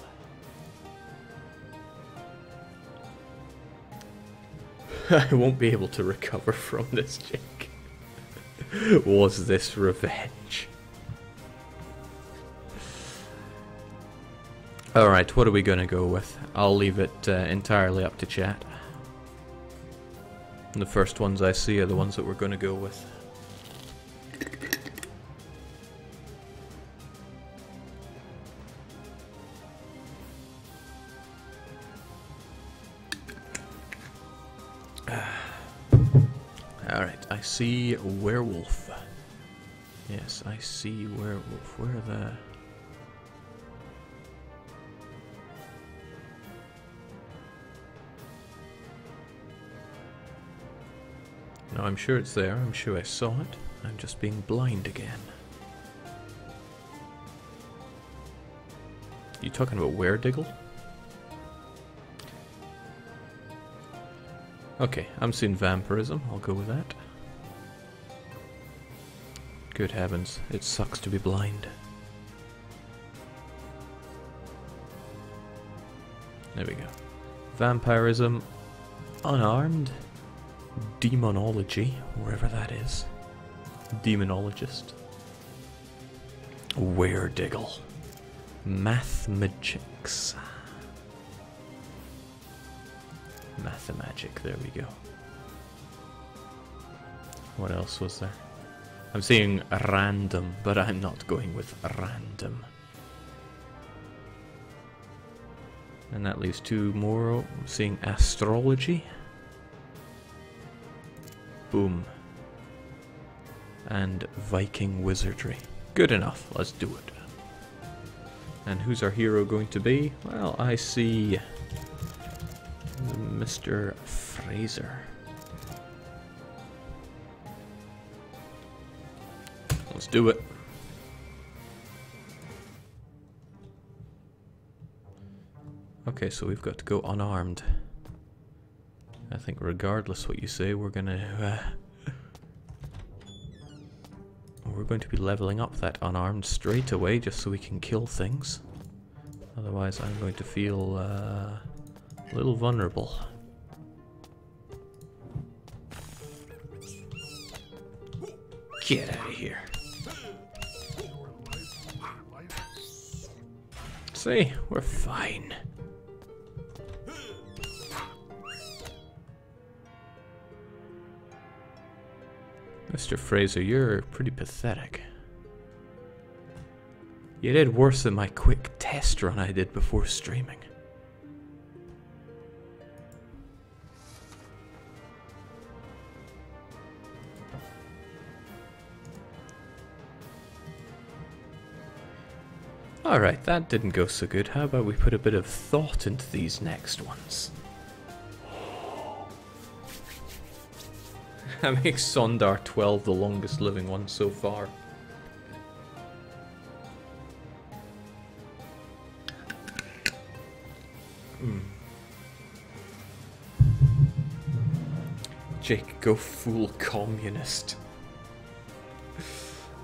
I won't be able to recover from this, Jake. Was this revenge? Alright, what are we gonna go with? I'll leave it entirely up to chat. And the first ones I see are the ones that we're gonna go with. Alright, I see werewolf. Yes, I see werewolf. Where the... No, I'm sure it's there. I'm sure I saw it. I'm just being blind again. You talking about Weredigle? Okay, I'm seeing vampirism. I'll go with that. Good heavens, it sucks to be blind. There we go. Vampirism, unarmed, demonology, wherever that is. Demonologist. Weredigle. Mathmagics. Mathemagic, there we go. What else was there? I'm seeing random, but I'm not going with random. And that leaves 2 more. I'm seeing astrology. Boom. And Viking wizardry. Good enough, let's do it. And who's our hero going to be? Well, I see Mr. Fraser. Let's do it. Okay, so we've got to go unarmed. I think regardless what you say, we're going to be leveling up that unarmed straight away just so we can kill things. Otherwise I'm going to feel a little vulnerable. Get out of here. See, we're fine. Mr. Fraser, you're pretty pathetic. You did worse than my quick test run I did before streaming. Alright, that didn't go so good. How about we put a bit of thought into these next ones? That makes Sondar 12 the longest living one so far. Jake, go full communist.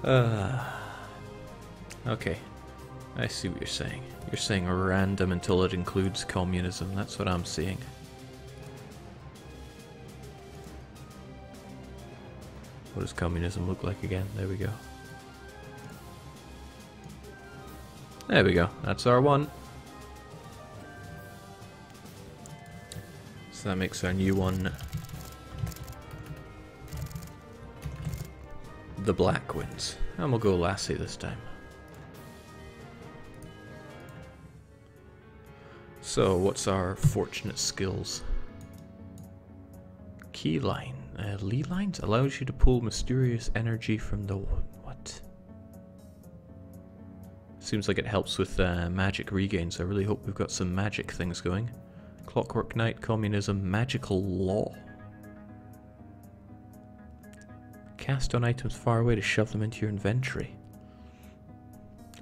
Okay, I see what you're saying. You're saying random until it includes communism. That's what I'm seeing. What does communism look like again? There we go. There we go. That's our one. So that makes our new one the Black Winds. And we'll go Lassie this time. So, what's our fortunate skills? Keyline. Lee lines allows you to pull mysterious energy from the... what? Seems like it helps with magic regains. I really hope we've got some magic things going. Clockwork Knight, Communism, Magical Law. Cast on items far away to shove them into your inventory.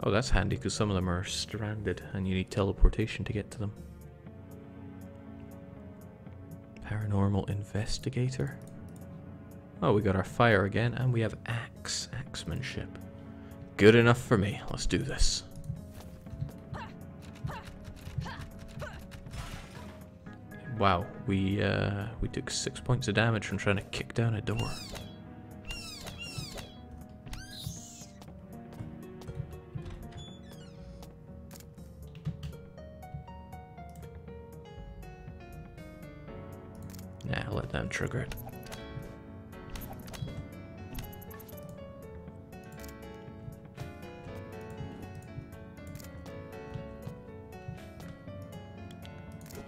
Oh, that's handy because some of them are stranded and you need teleportation to get to them. Paranormal Investigator. Oh, we got our fire again, and we have axemanship. Good enough for me. Let's do this. Wow, we took 6 points of damage from trying to kick down a door. Nah, let them trigger it.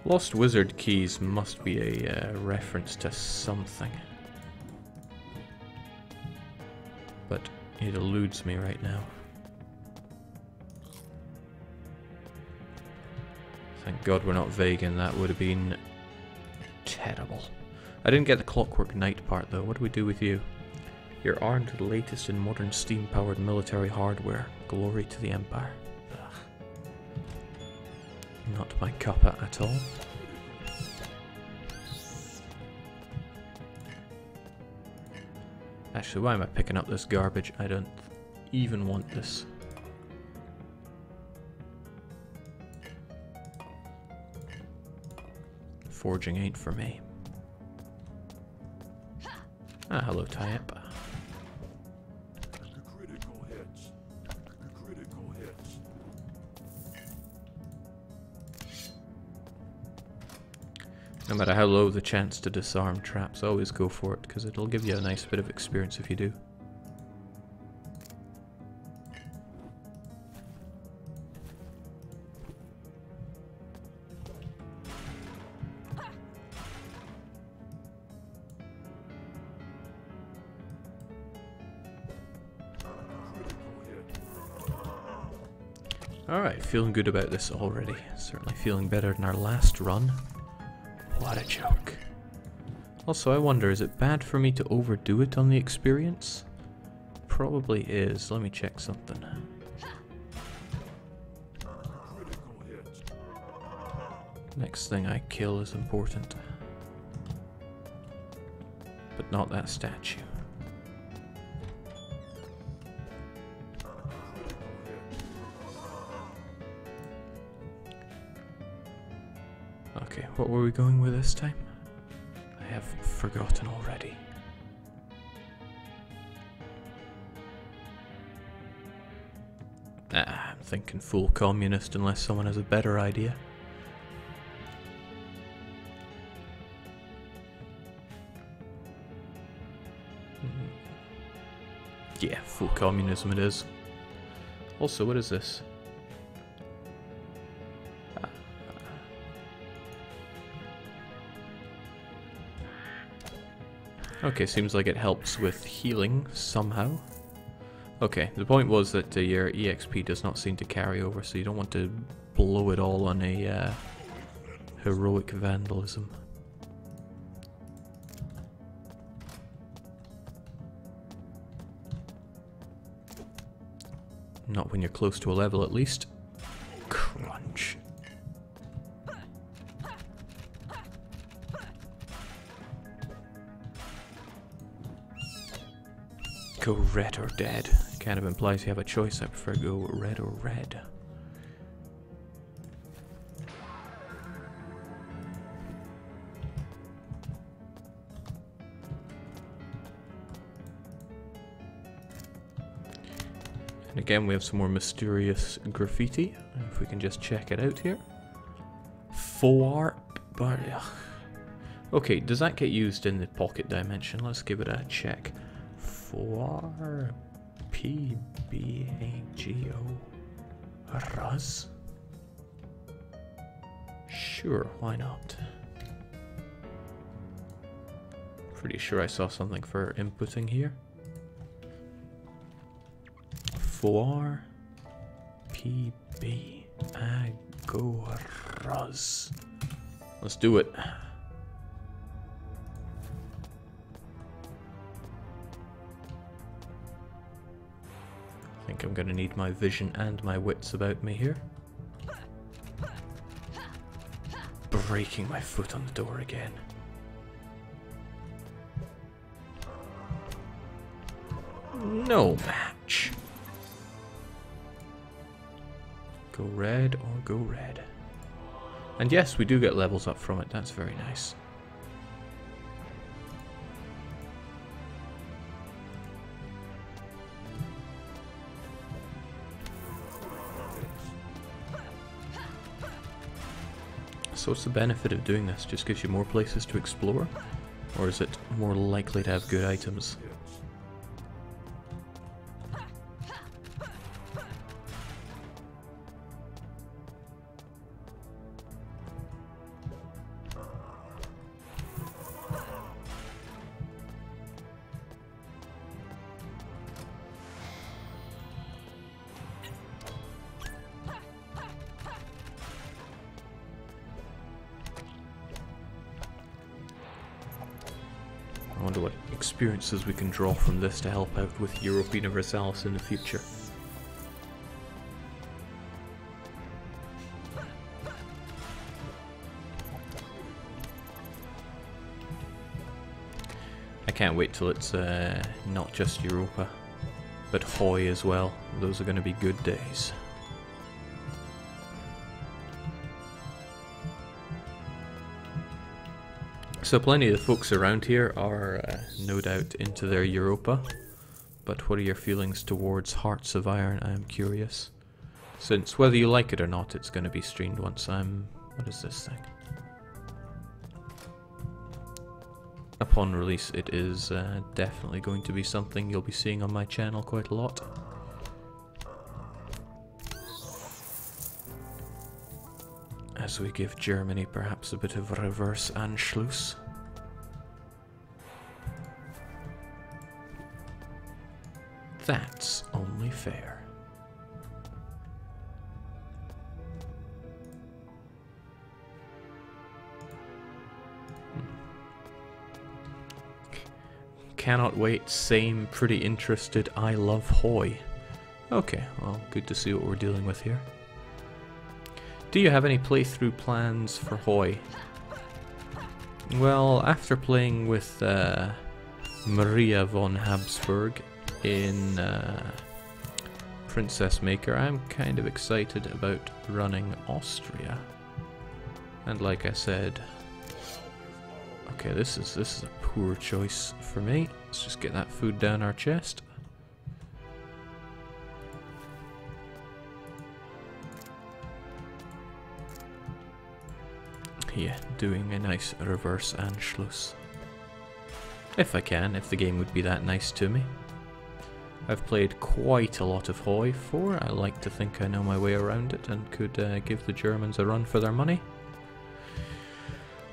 Lost Wizard keys must be a reference to something. But it eludes me right now. Thank God we're not vegan, that would have been terrible. I didn't get the Clockwork Knight part though. What do we do with you? You're armed with the latest in modern steam-powered military hardware. Glory to the Empire. Not my cuppa at all. Actually, why am I picking up this garbage? I don't even want this. Forging ain't for me. Ah, hello, tie-up. No matter how low the chance to disarm traps, always go for it, because it'll give you a nice bit of experience if you do. Alright, feeling good about this already. Certainly feeling better than our last run. What a joke. Also, I wonder, is it bad for me to overdo it on the experience? Probably is. Let me check something. Next thing I kill is important. But not that statue. Okay, what were we going with this time? I have forgotten already. I'm thinking full communist unless someone has a better idea. Yeah, full communism it is. Also, what is this? Okay, seems like it helps with healing somehow. Okay, the point was that your EXP does not seem to carry over, so you don't want to blow it all on a heroic vandalism. Not when you're close to a level, at least. Crunch. Go red or dead. Kind of implies you have a choice. I prefer go red or red. And again, we have some more mysterious graffiti. If we can just check it out here. Okay, does that get used in the pocket dimension? Let's give it a check. 4 PBAGO Ruz? Sure, why not? Pretty sure I saw something for inputting here. 4 PBAGO Ruz. Let's do it. I think I'm gonna need my vision and my wits about me here. Breaking my foot on the door again. No match. Go red or go red. And yes, we do get levels up from it. That's very nice. So what's the benefit of doing this? Just gives you more places to explore? Or is it more likely to have good items? I wonder what experiences we can draw from this to help out with Europa Universalis in the future. I can't wait till it's not just Europa, but Hoi as well. Those are going to be good days. So plenty of the folks around here are no doubt into their Europa, but what are your feelings towards Hearts of Iron? I am curious. Since whether you like it or not, it's going to be streamed once I'm... what is this thing? Upon release, it is definitely going to be something you'll be seeing on my channel quite a lot. As we give Germany perhaps a bit of reverse Anschluss. That's only fair. Cannot wait, same, pretty interested, I love Hoi. Okay, well, good to see what we're dealing with here. Do you have any playthrough plans for Hoi? Well, after playing with Maria von Habsburg in Princess Maker, I'm kind of excited about running Austria. And like I said, okay, this is a poor choice for me. Let's just get that food down our chest. Yeah, doing a nice reverse Anschluss. If I can, if the game would be that nice to me. I've played quite a lot of Hoi 4. I like to think I know my way around it and could give the Germans a run for their money.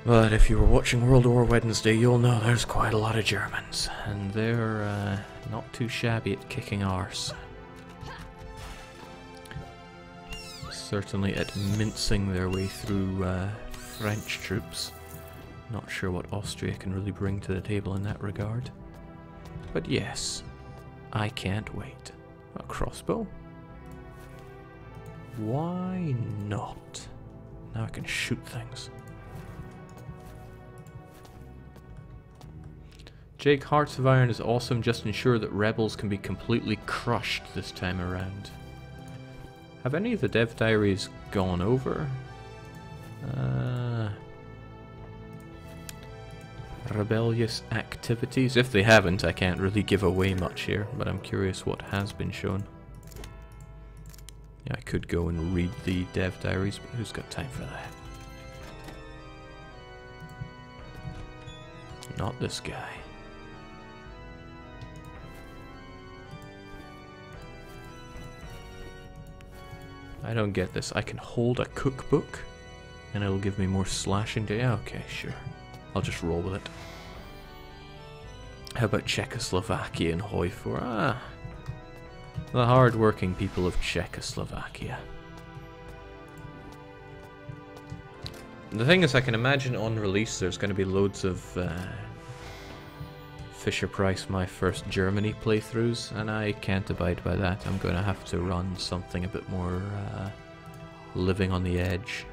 But if you were watching World War Wednesday, you'll know there's quite a lot of Germans. And they're not too shabby at kicking arse. Certainly at mincing their way through French troops. Not sure what Austria can really bring to the table in that regard. But yes, I can't wait. A crossbow? why not? Now I can shoot things. Jake, Hearts of Iron is awesome, just ensure that rebels can be completely crushed this time around. Have any of the dev diaries gone over? Rebellious activities? If they haven't, I can't really give away much here, but I'm curious what has been shown. Yeah, I could go and read the dev diaries, but who's got time for that? Not this guy. I don't get this. I can hold a cookbook and it'll give me more slashing to... Yeah, okay, sure. I'll just roll with it. How about Czechoslovakia and Hoi for? Ah, the hard-working people of Czechoslovakia. The thing is, I can imagine on release there's going to be loads of Fisher-Price My First Germany playthroughs, and I can't abide by that. I'm going to have to run something a bit more living on the edge.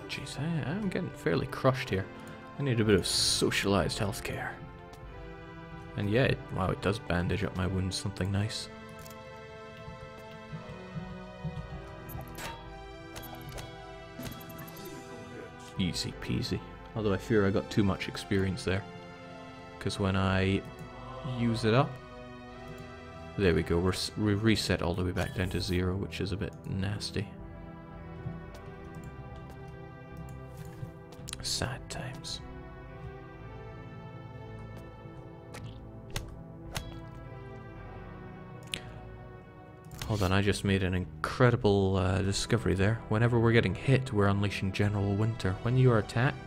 Jeez, I'm getting fairly crushed here. I need a bit of socialized healthcare. And yeah, wow, it does bandage up my wounds, something nice. Easy peasy. Although I fear I got too much experience there. Because when I use it up... There we go, we've reset all the way back down to 0, which is a bit nasty. Sad times. Hold on, I just made an incredible discovery there. Whenever we're getting hit, we're unleashing General Winter. When you are attacked,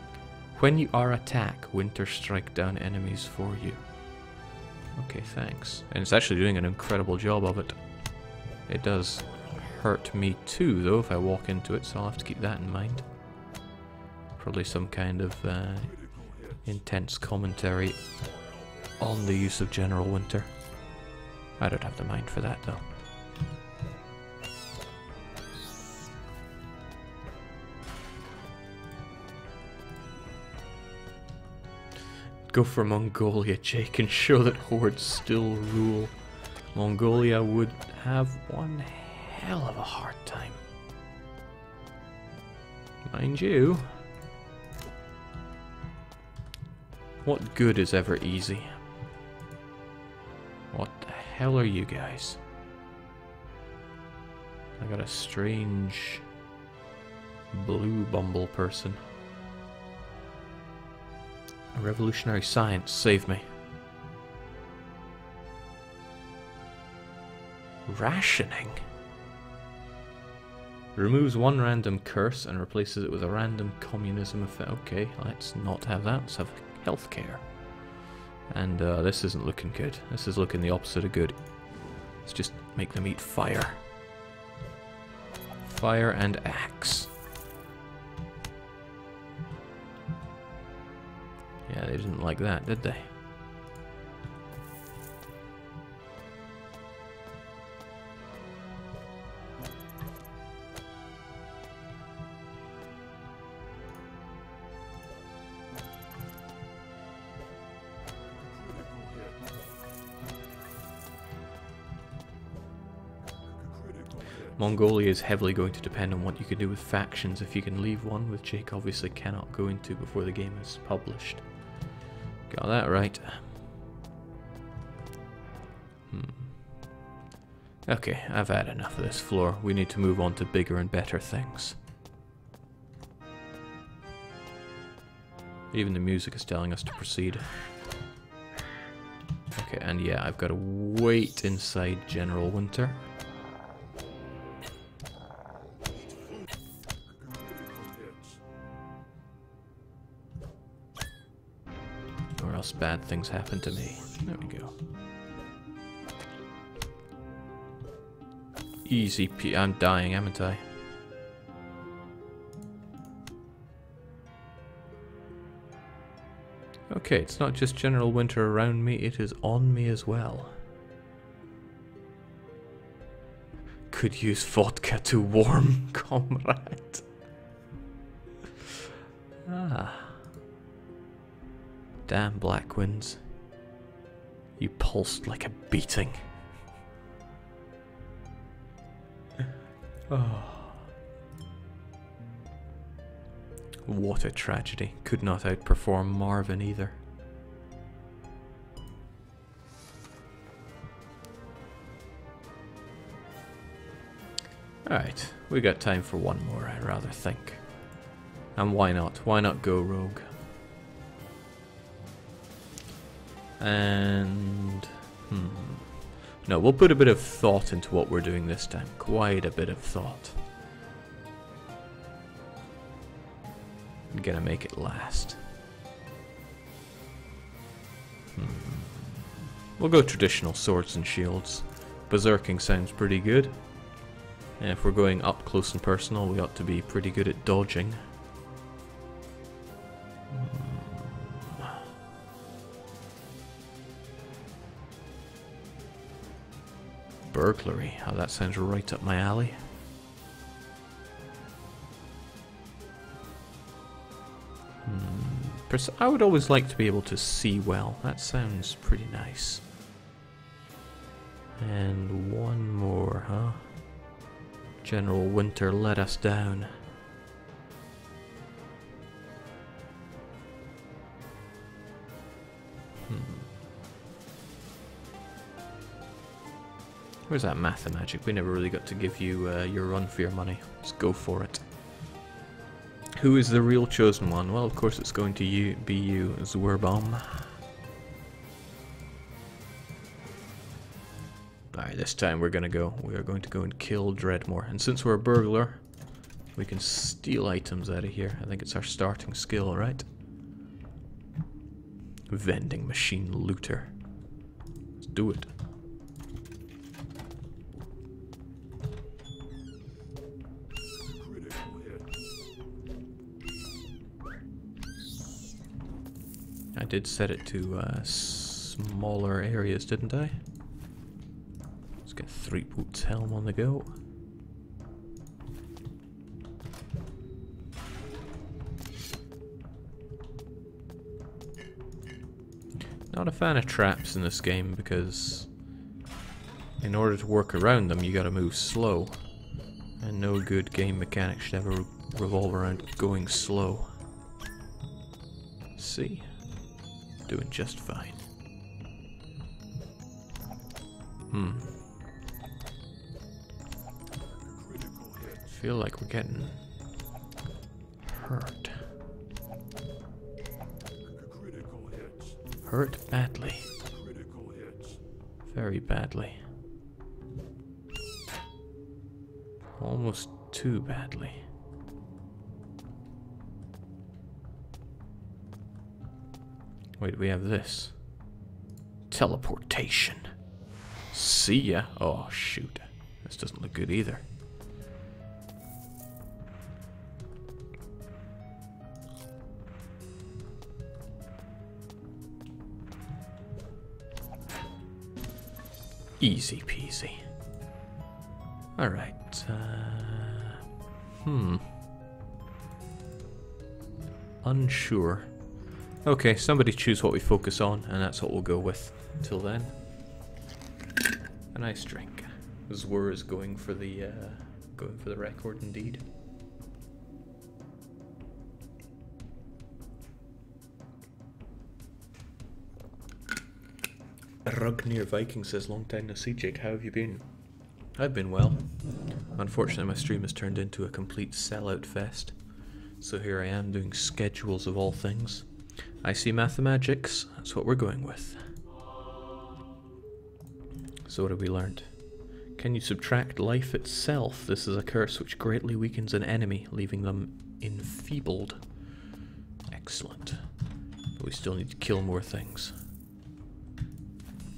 Winter strike down enemies for you. Okay, thanks. And it's actually doing an incredible job of it. It does hurt me too, though, if I walk into it, so I'll have to keep that in mind. Probably some kind of intense commentary on the use of General Winter. I don't have the mind for that, though. Go for Mongolia, Jake, and show that hordes still rule. Mongolia would have one hell of a hard time. Mind you, what good is ever easy? What the hell are you guys? I got a strange blue bumble person. Revolutionary science, save me. Rationing? Removes one random curse and replaces it with a random communism effect. Okay, let's not have that. Let's have healthcare. And this isn't looking good. This is looking the opposite of good. Let's just make them eat fire. Fire and axe. Yeah, they didn't like that, did they? Mongolia is heavily going to depend on what you can do with factions. If you can leave one, which Jake obviously cannot go into before the game is published. Got that right. Okay, I've had enough of this floor. We need to move on to bigger and better things. Even the music is telling us to proceed. Okay, and yeah, I've got to wait inside General Winter. else bad things happen to me. There we go. Easy I'm dying, haven't I? Okay, it's not just general winter around me, it is on me as well. Could use vodka to warm, comrade. Ah. Damn black winds. You pulsed like a beating. Oh. What a tragedy. Could not outperform Marvin either. Alright, we got time for one more, I rather think. And why not? Why not go rogue? And... No, we'll put a bit of thought into what we're doing this time. Quite a bit of thought. I'm gonna make it last. We'll go traditional swords and shields. Berserking sounds pretty good. And if we're going up close and personal, we ought to be pretty good at dodging. Burglary. Oh, that sounds right up my alley. I would always like to be able to see well. That sounds pretty nice. And one more, huh? General Winter let us down. Where's that Mathemagic? We never really got to give you your run for your money. Let's go for it. Who is the real chosen one? Well, of course it's going to be you, Zwerbomb. Alright, this time we are going to go and kill Dredmor. And since we're a burglar, we can steal items out of here. I think it's our starting skill, right? Vending machine looter. Let's do it. I did set it to smaller areas, didn't I? Let's get Threepwood's helm on the go. Not a fan of traps in this game because in order to work around them you gotta move slow. And no good game mechanic should ever revolve around going slow. See? Doing just fine. Feel like we're getting hurt. Hurt badly. Very badly. Almost too badly. Wait, we have this. Teleportation. See ya. Oh, shoot. This doesn't look good either. Easy peasy. Alright. Unsure. Okay, somebody choose what we focus on, and that's what we'll go with. Till then, a nice drink. Zwir is going for the record, indeed. Rugnir Viking says, "Long time no see, Jake. How have you been?" I've been well. Unfortunately, my stream has turned into a complete sellout fest. So here I am doing schedules of all things. I see Mathemagics, that's what we're going with. So what have we learned? Can you subtract life itself? This is a curse which greatly weakens an enemy, leaving them enfeebled. Excellent. We still need to kill more things.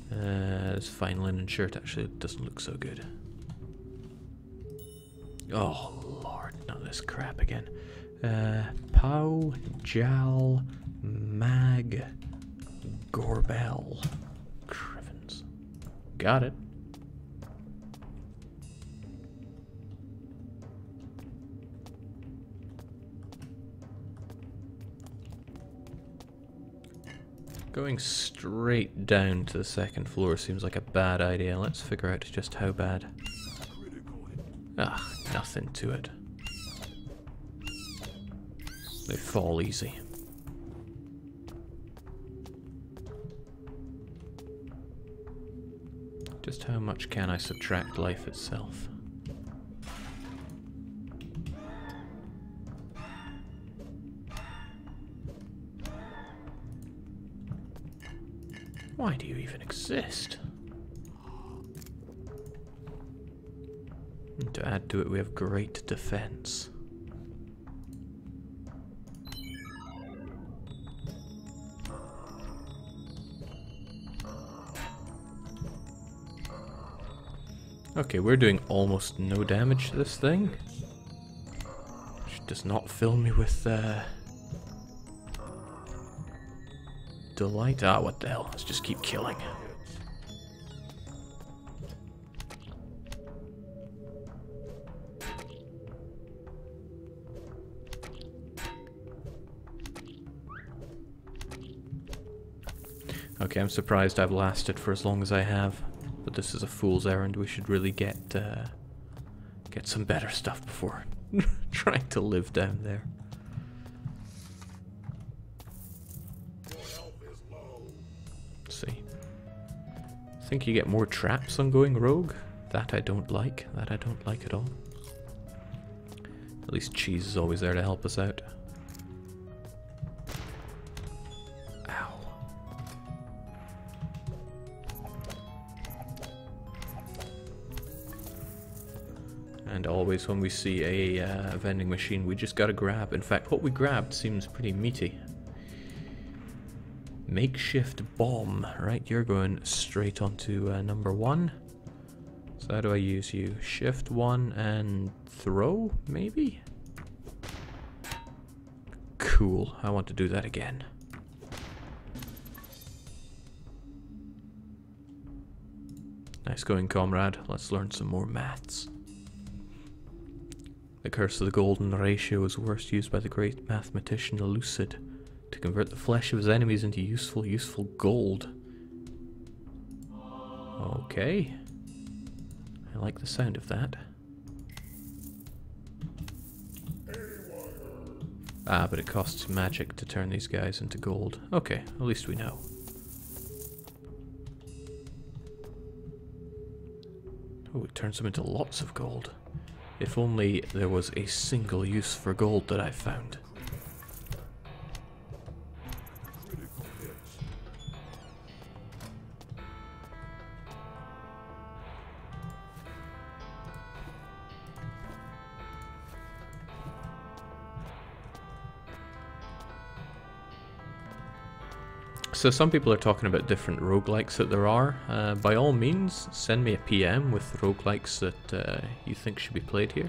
This fine linen shirt actually doesn't look so good. Oh lord, not this crap again. Pow, Jal, Mag, Gorbel. Crivens. Got it. Going straight down to the second floor seems like a bad idea. Let's figure out just how bad. Ah, nothing to it. They fall easy. Just how much can I subtract life itself? Why do you even exist? And to add to it, we have great defense. Okay, we're doing almost no damage to this thing, which does not fill me with delight. Ah, what the hell? Let's just keep killing. Okay, I'm surprised I've lasted for as long as I have, but this is a fool's errand. We should really get some better stuff before trying to live down there. Let's see. I think you get more traps on going rogue. That I don't like. That I don't like at all. At least Cheese is always there to help us out. And always when we see a vending machine, we just gotta grab. In fact, what we grabbed seems pretty meaty. Makeshift bomb. Right, you're going straight onto number 1. So how do I use you? Shift 1 and throw, maybe? Cool, I want to do that again. Nice going, comrade. Let's learn some more maths. The curse of the golden ratio is worst used by the great mathematician Lucid to convert the flesh of his enemies into useful gold. Okay. I like the sound of that. Ah, but it costs magic to turn these guys into gold. Okay, at least we know. Oh, it turns them into lots of gold. If only there was a single use for gold that I found. So some people are talking about different roguelikes that there are. By all means, send me a PM with roguelikes that you think should be played here.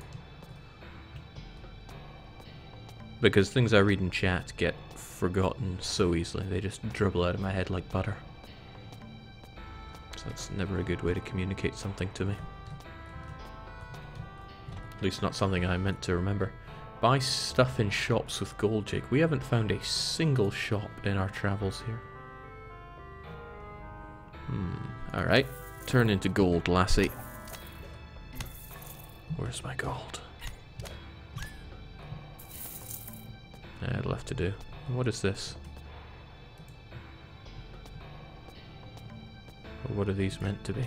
Because things I read in chat get forgotten so easily. They just dribble out of my head like butter. So that's never a good way to communicate something to me. At least not something I meant to remember. Buy stuff in shops with gold, Jake. We haven't found a single shop in our travels here. Alright. Turn into gold, lassie. Where's my gold? It'll have to do. What is this? Or what are these meant to be?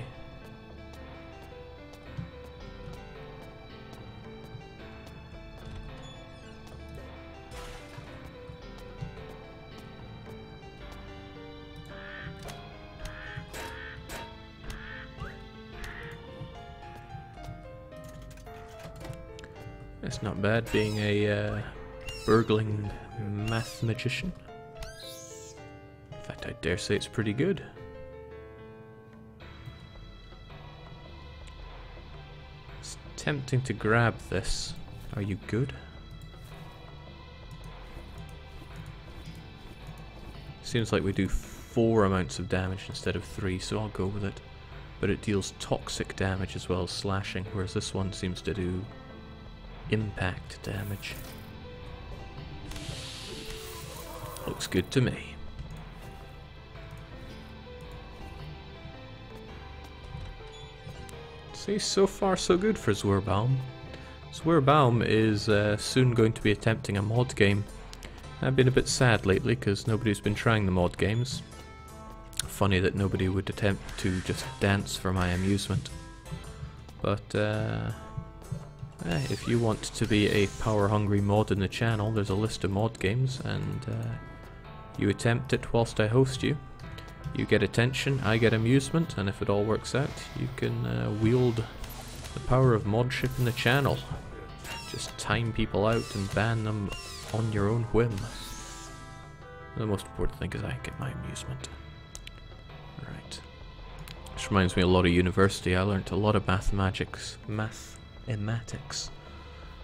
It's not bad being a burgling math magician. I dare say it's pretty good. It's tempting to grab this. Are you good? Seems like we do 4 amounts of damage instead of 3, so I'll go with it. But it deals toxic damage as well as slashing, whereas this one seems to do impact damage. Looks good to me. See, so far so good for Zwerbaum. Zwerbaum is soon going to be attempting a mod game. I've been a bit sad lately because nobody's been trying the mod games. Funny that nobody would attempt to just dance for my amusement. But if you want to be a power-hungry mod in the channel, there's a list of mod games, and you attempt it whilst I host you. You get attention, I get amusement, and if it all works out, you can wield the power of modship in the channel. Just time people out and ban them on your own whim. The most important thing is I get my amusement. Right. This reminds me a lot of university. I learnt a lot of mathematics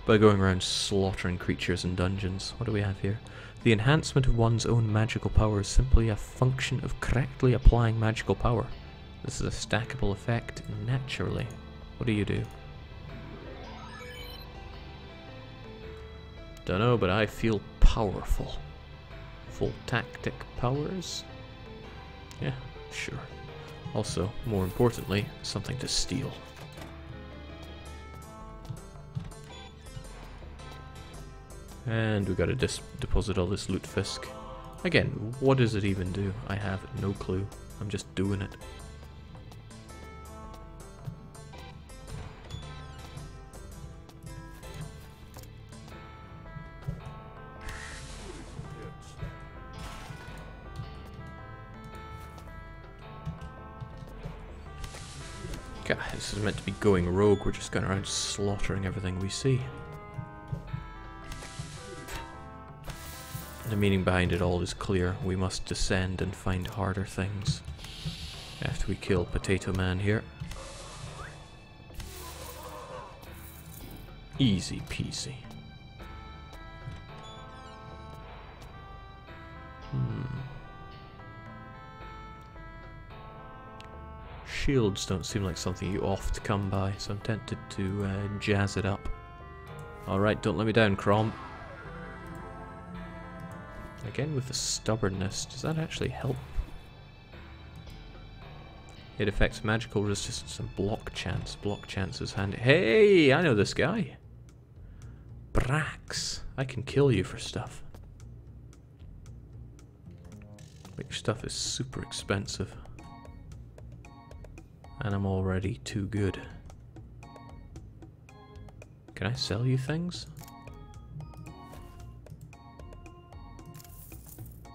by going around slaughtering creatures in dungeons. What do we have here? The enhancement of one's own magical power is simply a function of correctly applying magical power. This is a stackable effect naturally. What do you do? Dunno, but I feel powerful. Full tactic powers? Yeah, sure. Also, more importantly, something to steal. And we gotta deposit all this loot fisk. Again, what does it even do? I have no clue. I'm just doing it. God, this is meant to be going rogue. We're just going around slaughtering everything we see. The meaning behind it all is clear. We must descend and find harder things. After we kill Potato Man here. Easy peasy. Shields don't seem like something you oft come by, so I'm tempted to jazz it up. Alright, don't let me down, Crom. Again with the stubbornness, does that actually help? It affects magical resistance and block chance. Block chance is handy. Hey, I know this guy. Brax. I can kill you for stuff. But your stuff is super expensive. And I'm already too good. Can I sell you things?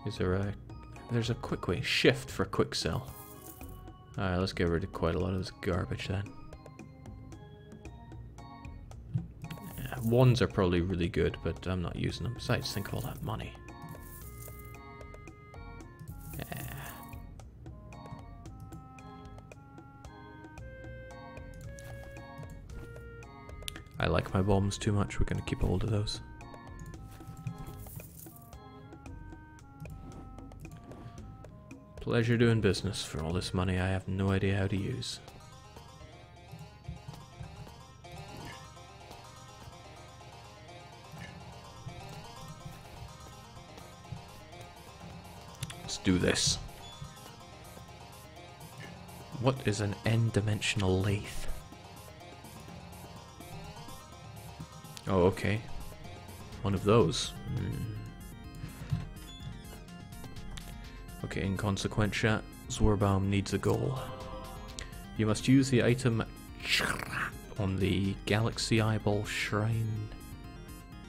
Is there a... There's a quick way. Shift for quick sell. Alright, let's get rid of quite a lot of this garbage then. Yeah, ones are probably really good, but I'm not using them. Besides, think of all that money. I like my bombs too much, we're going to keep hold of those. Pleasure doing business for all this money I have no idea how to use. Let's do this. What is an n-dimensional lathe? Oh, okay. One of those. Okay, inconsequentia. Zwerbaum needs a goal. You must use the item on the Galaxy Eyeball Shrine.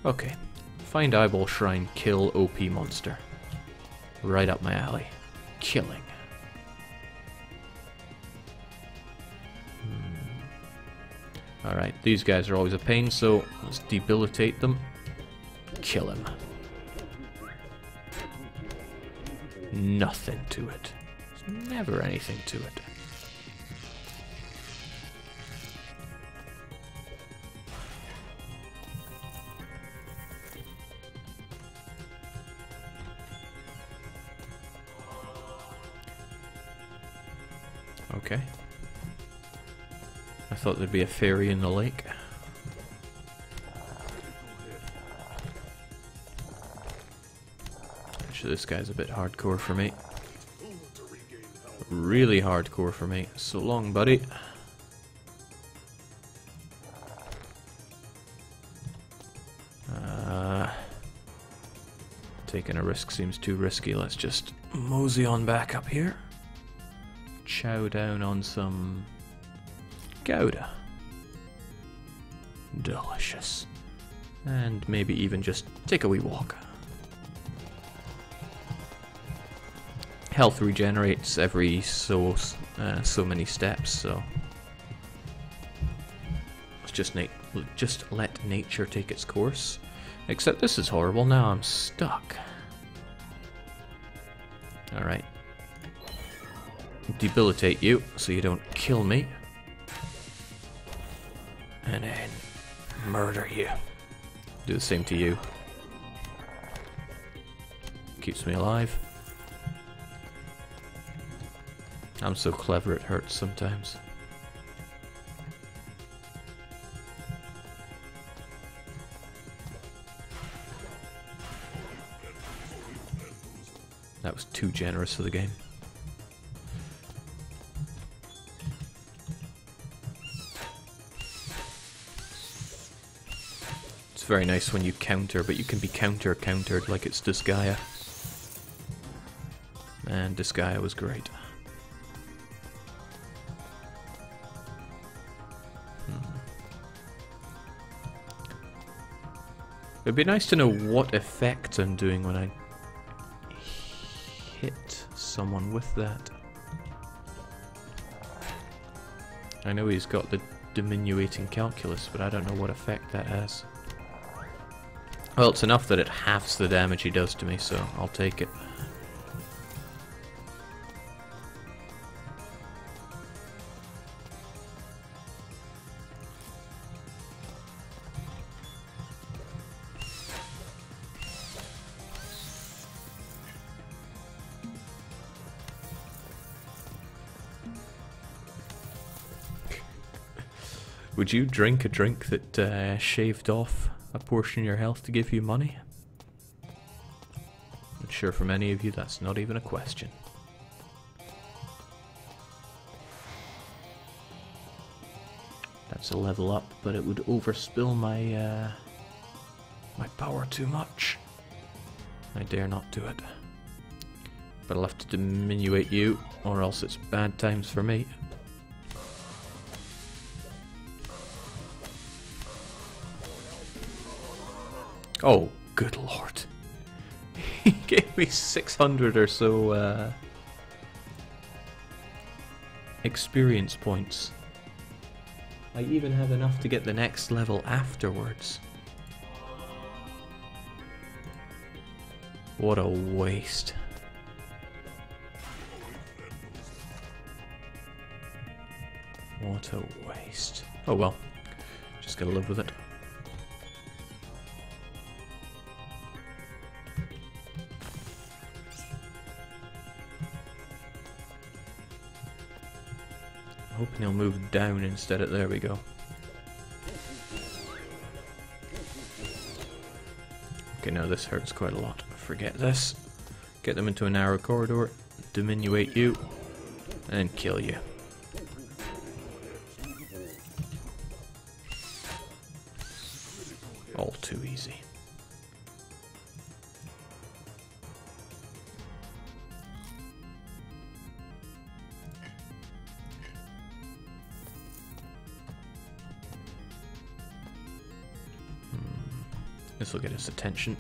Okay. Find Eyeball Shrine, kill OP monster. Right up my alley. Killing. Alright, these guys are always a pain, so let's debilitate them. Kill him. nothing to it. There's never anything to it. Okay. I thought there'd be a fairy in the lake. Actually, this guy's a bit hardcore for me. Really hardcore for me. So long, buddy. Taking a risk seems too risky. Let's just mosey on back up here. Chow down on some Gouda. Delicious. And maybe even just take a wee walk. Health regenerates every so many steps, so let's just let nature take its course. Except this is horrible. Now I'm stuck. All right. Debilitate you so you don't kill me. And then murder you. Do the same to you. Keeps me alive. I'm so clever it hurts sometimes. That was too generous for the game. It's very nice when you counter, but you can be countered like it's Disgaea. Man, Disgaea was great. It'd be nice to know what effect I'm doing when I hit someone with that. I know he's got the diminuting calculus, but I don't know what effect that has. Well, it's enough that it halves the damage he does to me, so I'll take it. Would you drink a drink that shaved off a portion of your health to give you money? I'm sure for many of you that's not even a question. That's a level up, but it would overspill my my power too much. I dare not do it. But I'll have to diminuate you, or else it's bad times for me. Oh, good lord. He gave me 600 or so experience points. I even have enough to get the next level afterwards. What a waste. What a waste. Oh well, just gotta live with it. Hoping he'll move down instead of... there we go. Okay, now this hurts quite a lot. Forget this. Get them into a narrow corridor, diminuate you, and kill you. All too easy. This will get his attention.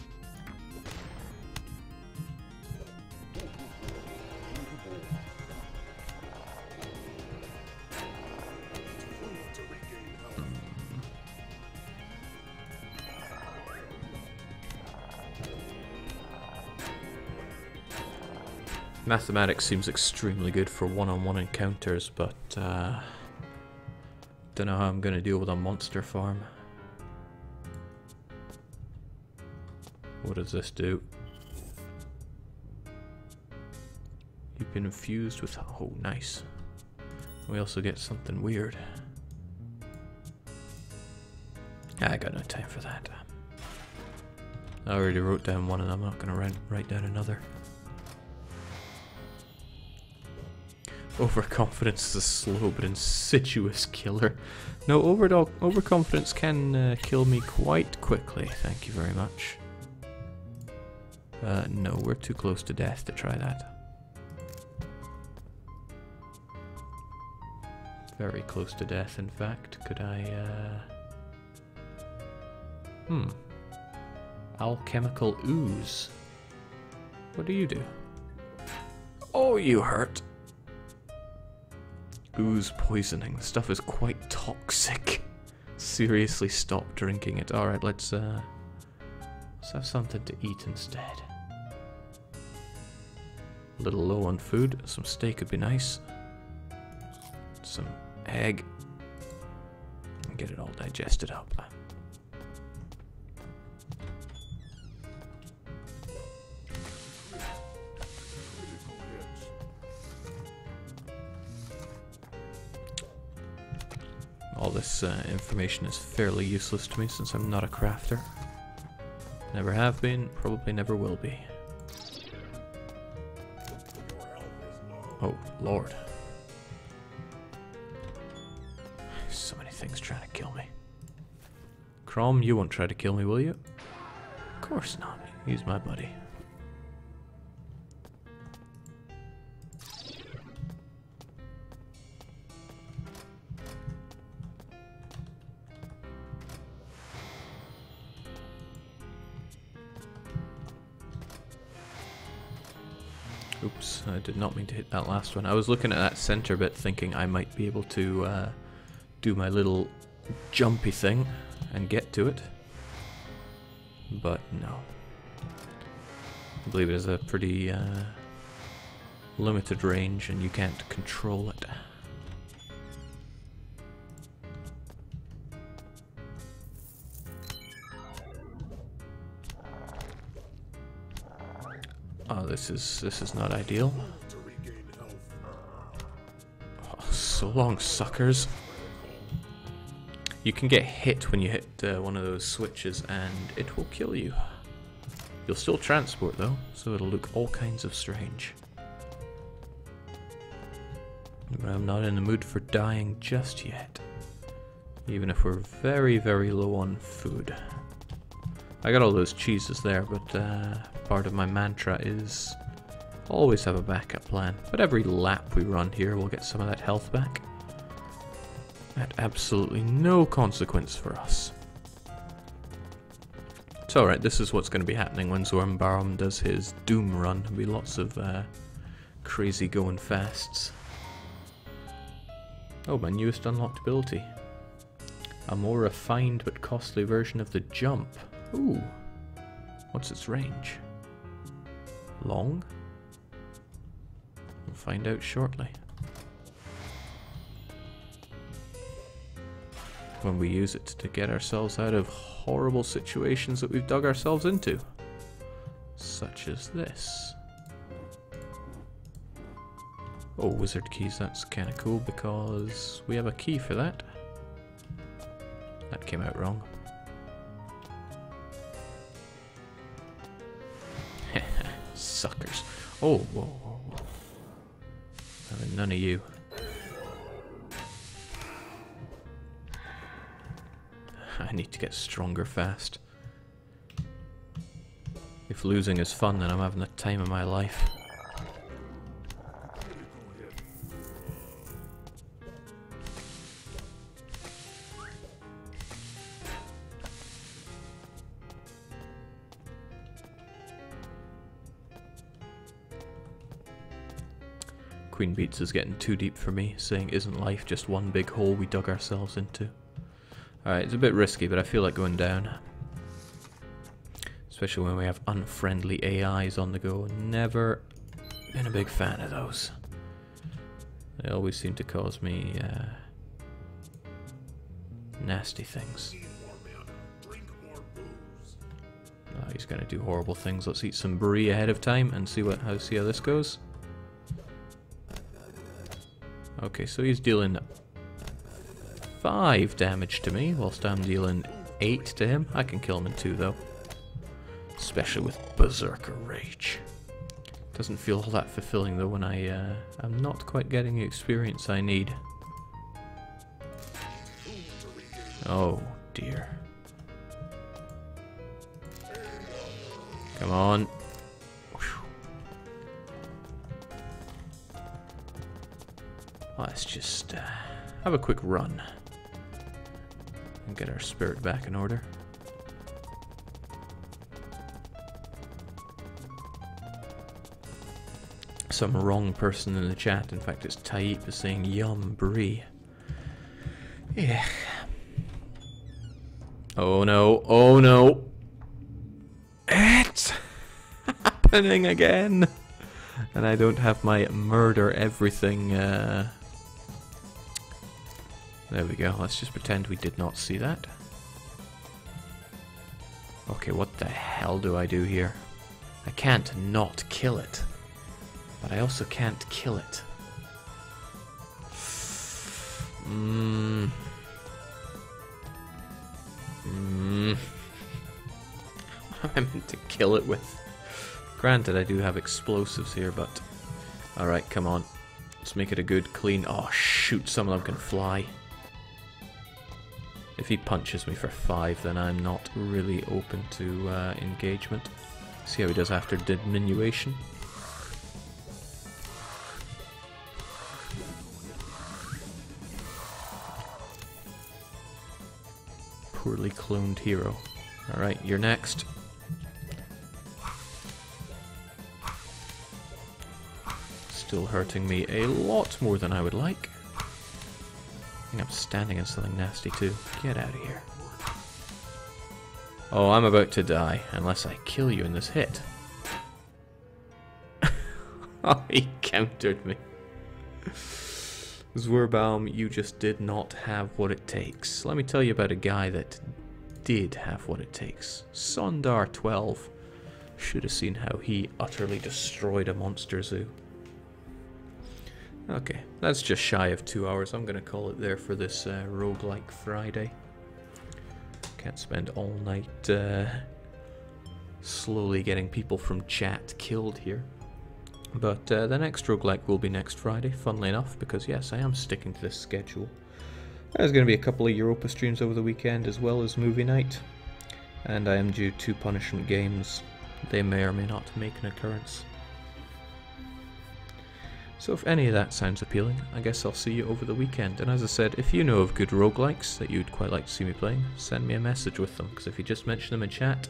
Mathematics seems extremely good for one-on-one encounters, but don't know how I'm going to deal with a monster farm. What does this do? You've been infused with... oh, nice. We also get something weird. I got no time for that. I already wrote down one and I'm not going to write down another. Overconfidence is a slow but insidious killer. No, overconfidence can kill me quite quickly, thank you very much. No, we're too close to death to try that. Very close to death, in fact. Could I, Alchemical ooze. What do you do? Oh, you hurt! Ooze poisoning. The stuff is quite toxic. Seriously, stop drinking it. Alright, let's have something to eat instead. A little low on food. Some steak would be nice. Some egg. And get it all digested up. All this information is fairly useless to me since I'm not a crafter. Never have been, probably never will be. Oh, Lord. So many things trying to kill me. Crom, you won't try to kill me, will you? Of course not. He's my buddy. Oops, I did not mean to hit that last one. I was looking at that center bit thinking I might be able to do my little jumpy thing and get to it. But no. I believe it has a pretty limited range and you can't control it. Oh, this is not ideal. Oh, so long, suckers. You can get hit when you hit one of those switches and it will kill you. You'll still transport though, so it'll look all kinds of strange. But I'm not in the mood for dying just yet. Even if we're very, very low on food. I got all those cheeses there, but part of my mantra is always have a backup plan. But every lap we run here, we'll get some of that health back. At absolutely no consequence for us. It's alright, this is what's going to be happening when Zormbarum does his Doom run. There'll be lots of crazy going fasts. Oh, my newest unlocked ability. A more refined but costly version of the jump. Ooh. What's its range? Long? We'll find out shortly. When we use it to get ourselves out of horrible situations that we've dug ourselves into. Such as this. Oh, wizard keys, that's kind of cool because we have a key for that. That came out wrong. Suckers. Oh, whoa, whoa, whoa. None of you. I need to get stronger fast. If losing is fun, then I'm having the time of my life. Queen Beats is getting too deep for me, saying isn't life just one big hole we dug ourselves into? Alright, it's a bit risky, but I feel like going down. Especially when we have unfriendly AIs on the go. Never, Been a big fan of those. They always seem to cause me nasty things. Oh, he's gonna do horrible things. Let's eat some brie ahead of time and see how this goes. Okay, so he's dealing 5 damage to me, whilst I'm dealing 8 to him. I can kill him in 2 though. Especially with Berserker Rage. Doesn't feel all that fulfilling though when I'm not quite getting the experience I need. Oh dear. Come on. Let's just have a quick run and get our spirit back in order. Some wrong person in the chat, in fact it's Taip, is saying yum brie. Yeah. Oh no, oh no. It's happening again. And I don't have my murder everything. There we go, let's just pretend we did not see that. Okay, what the hell do I do here? I can't not kill it. But I also can't kill it. I meant to kill it with. Granted, I do have explosives here, but alright, come on. Let's make it a good, clean. Oh, shoot, some of them can fly. If he punches me for 5, then I'm not really open to engagement. See how he does after diminution. Poorly cloned hero. Alright, you're next. Still hurting me a lot more than I would like. I think I'm standing in something nasty too. Get out of here. Oh, I'm about to die unless I kill you in this hit. Oh, he countered me. Zwerbaum, you just did not have what it takes. Let me tell you about a guy that did have what it takes. Sondar12. Should have seen how he utterly destroyed a monster zoo. Okay, that's just shy of 2 hours. I'm going to call it there for this Roguelike Friday. Can't spend all night slowly getting people from chat killed here. But the next roguelike will be next Friday, funnily enough, because yes, I am sticking to this schedule. There's going to be a couple of Europa streams over the weekend as well as movie night. And I am due 2 punishment games. They may or may not make an occurrence. So if any of that sounds appealing, I guess I'll see you over the weekend. And as I said, if you know of good roguelikes that you'd quite like to see me playing, send me a message with them, because if you just mention them in chat,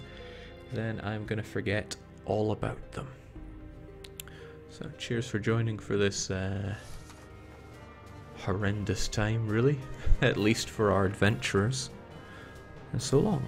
then I'm going to forget all about them. So cheers for joining for this horrendous time, really. At least for our adventurers. And so long.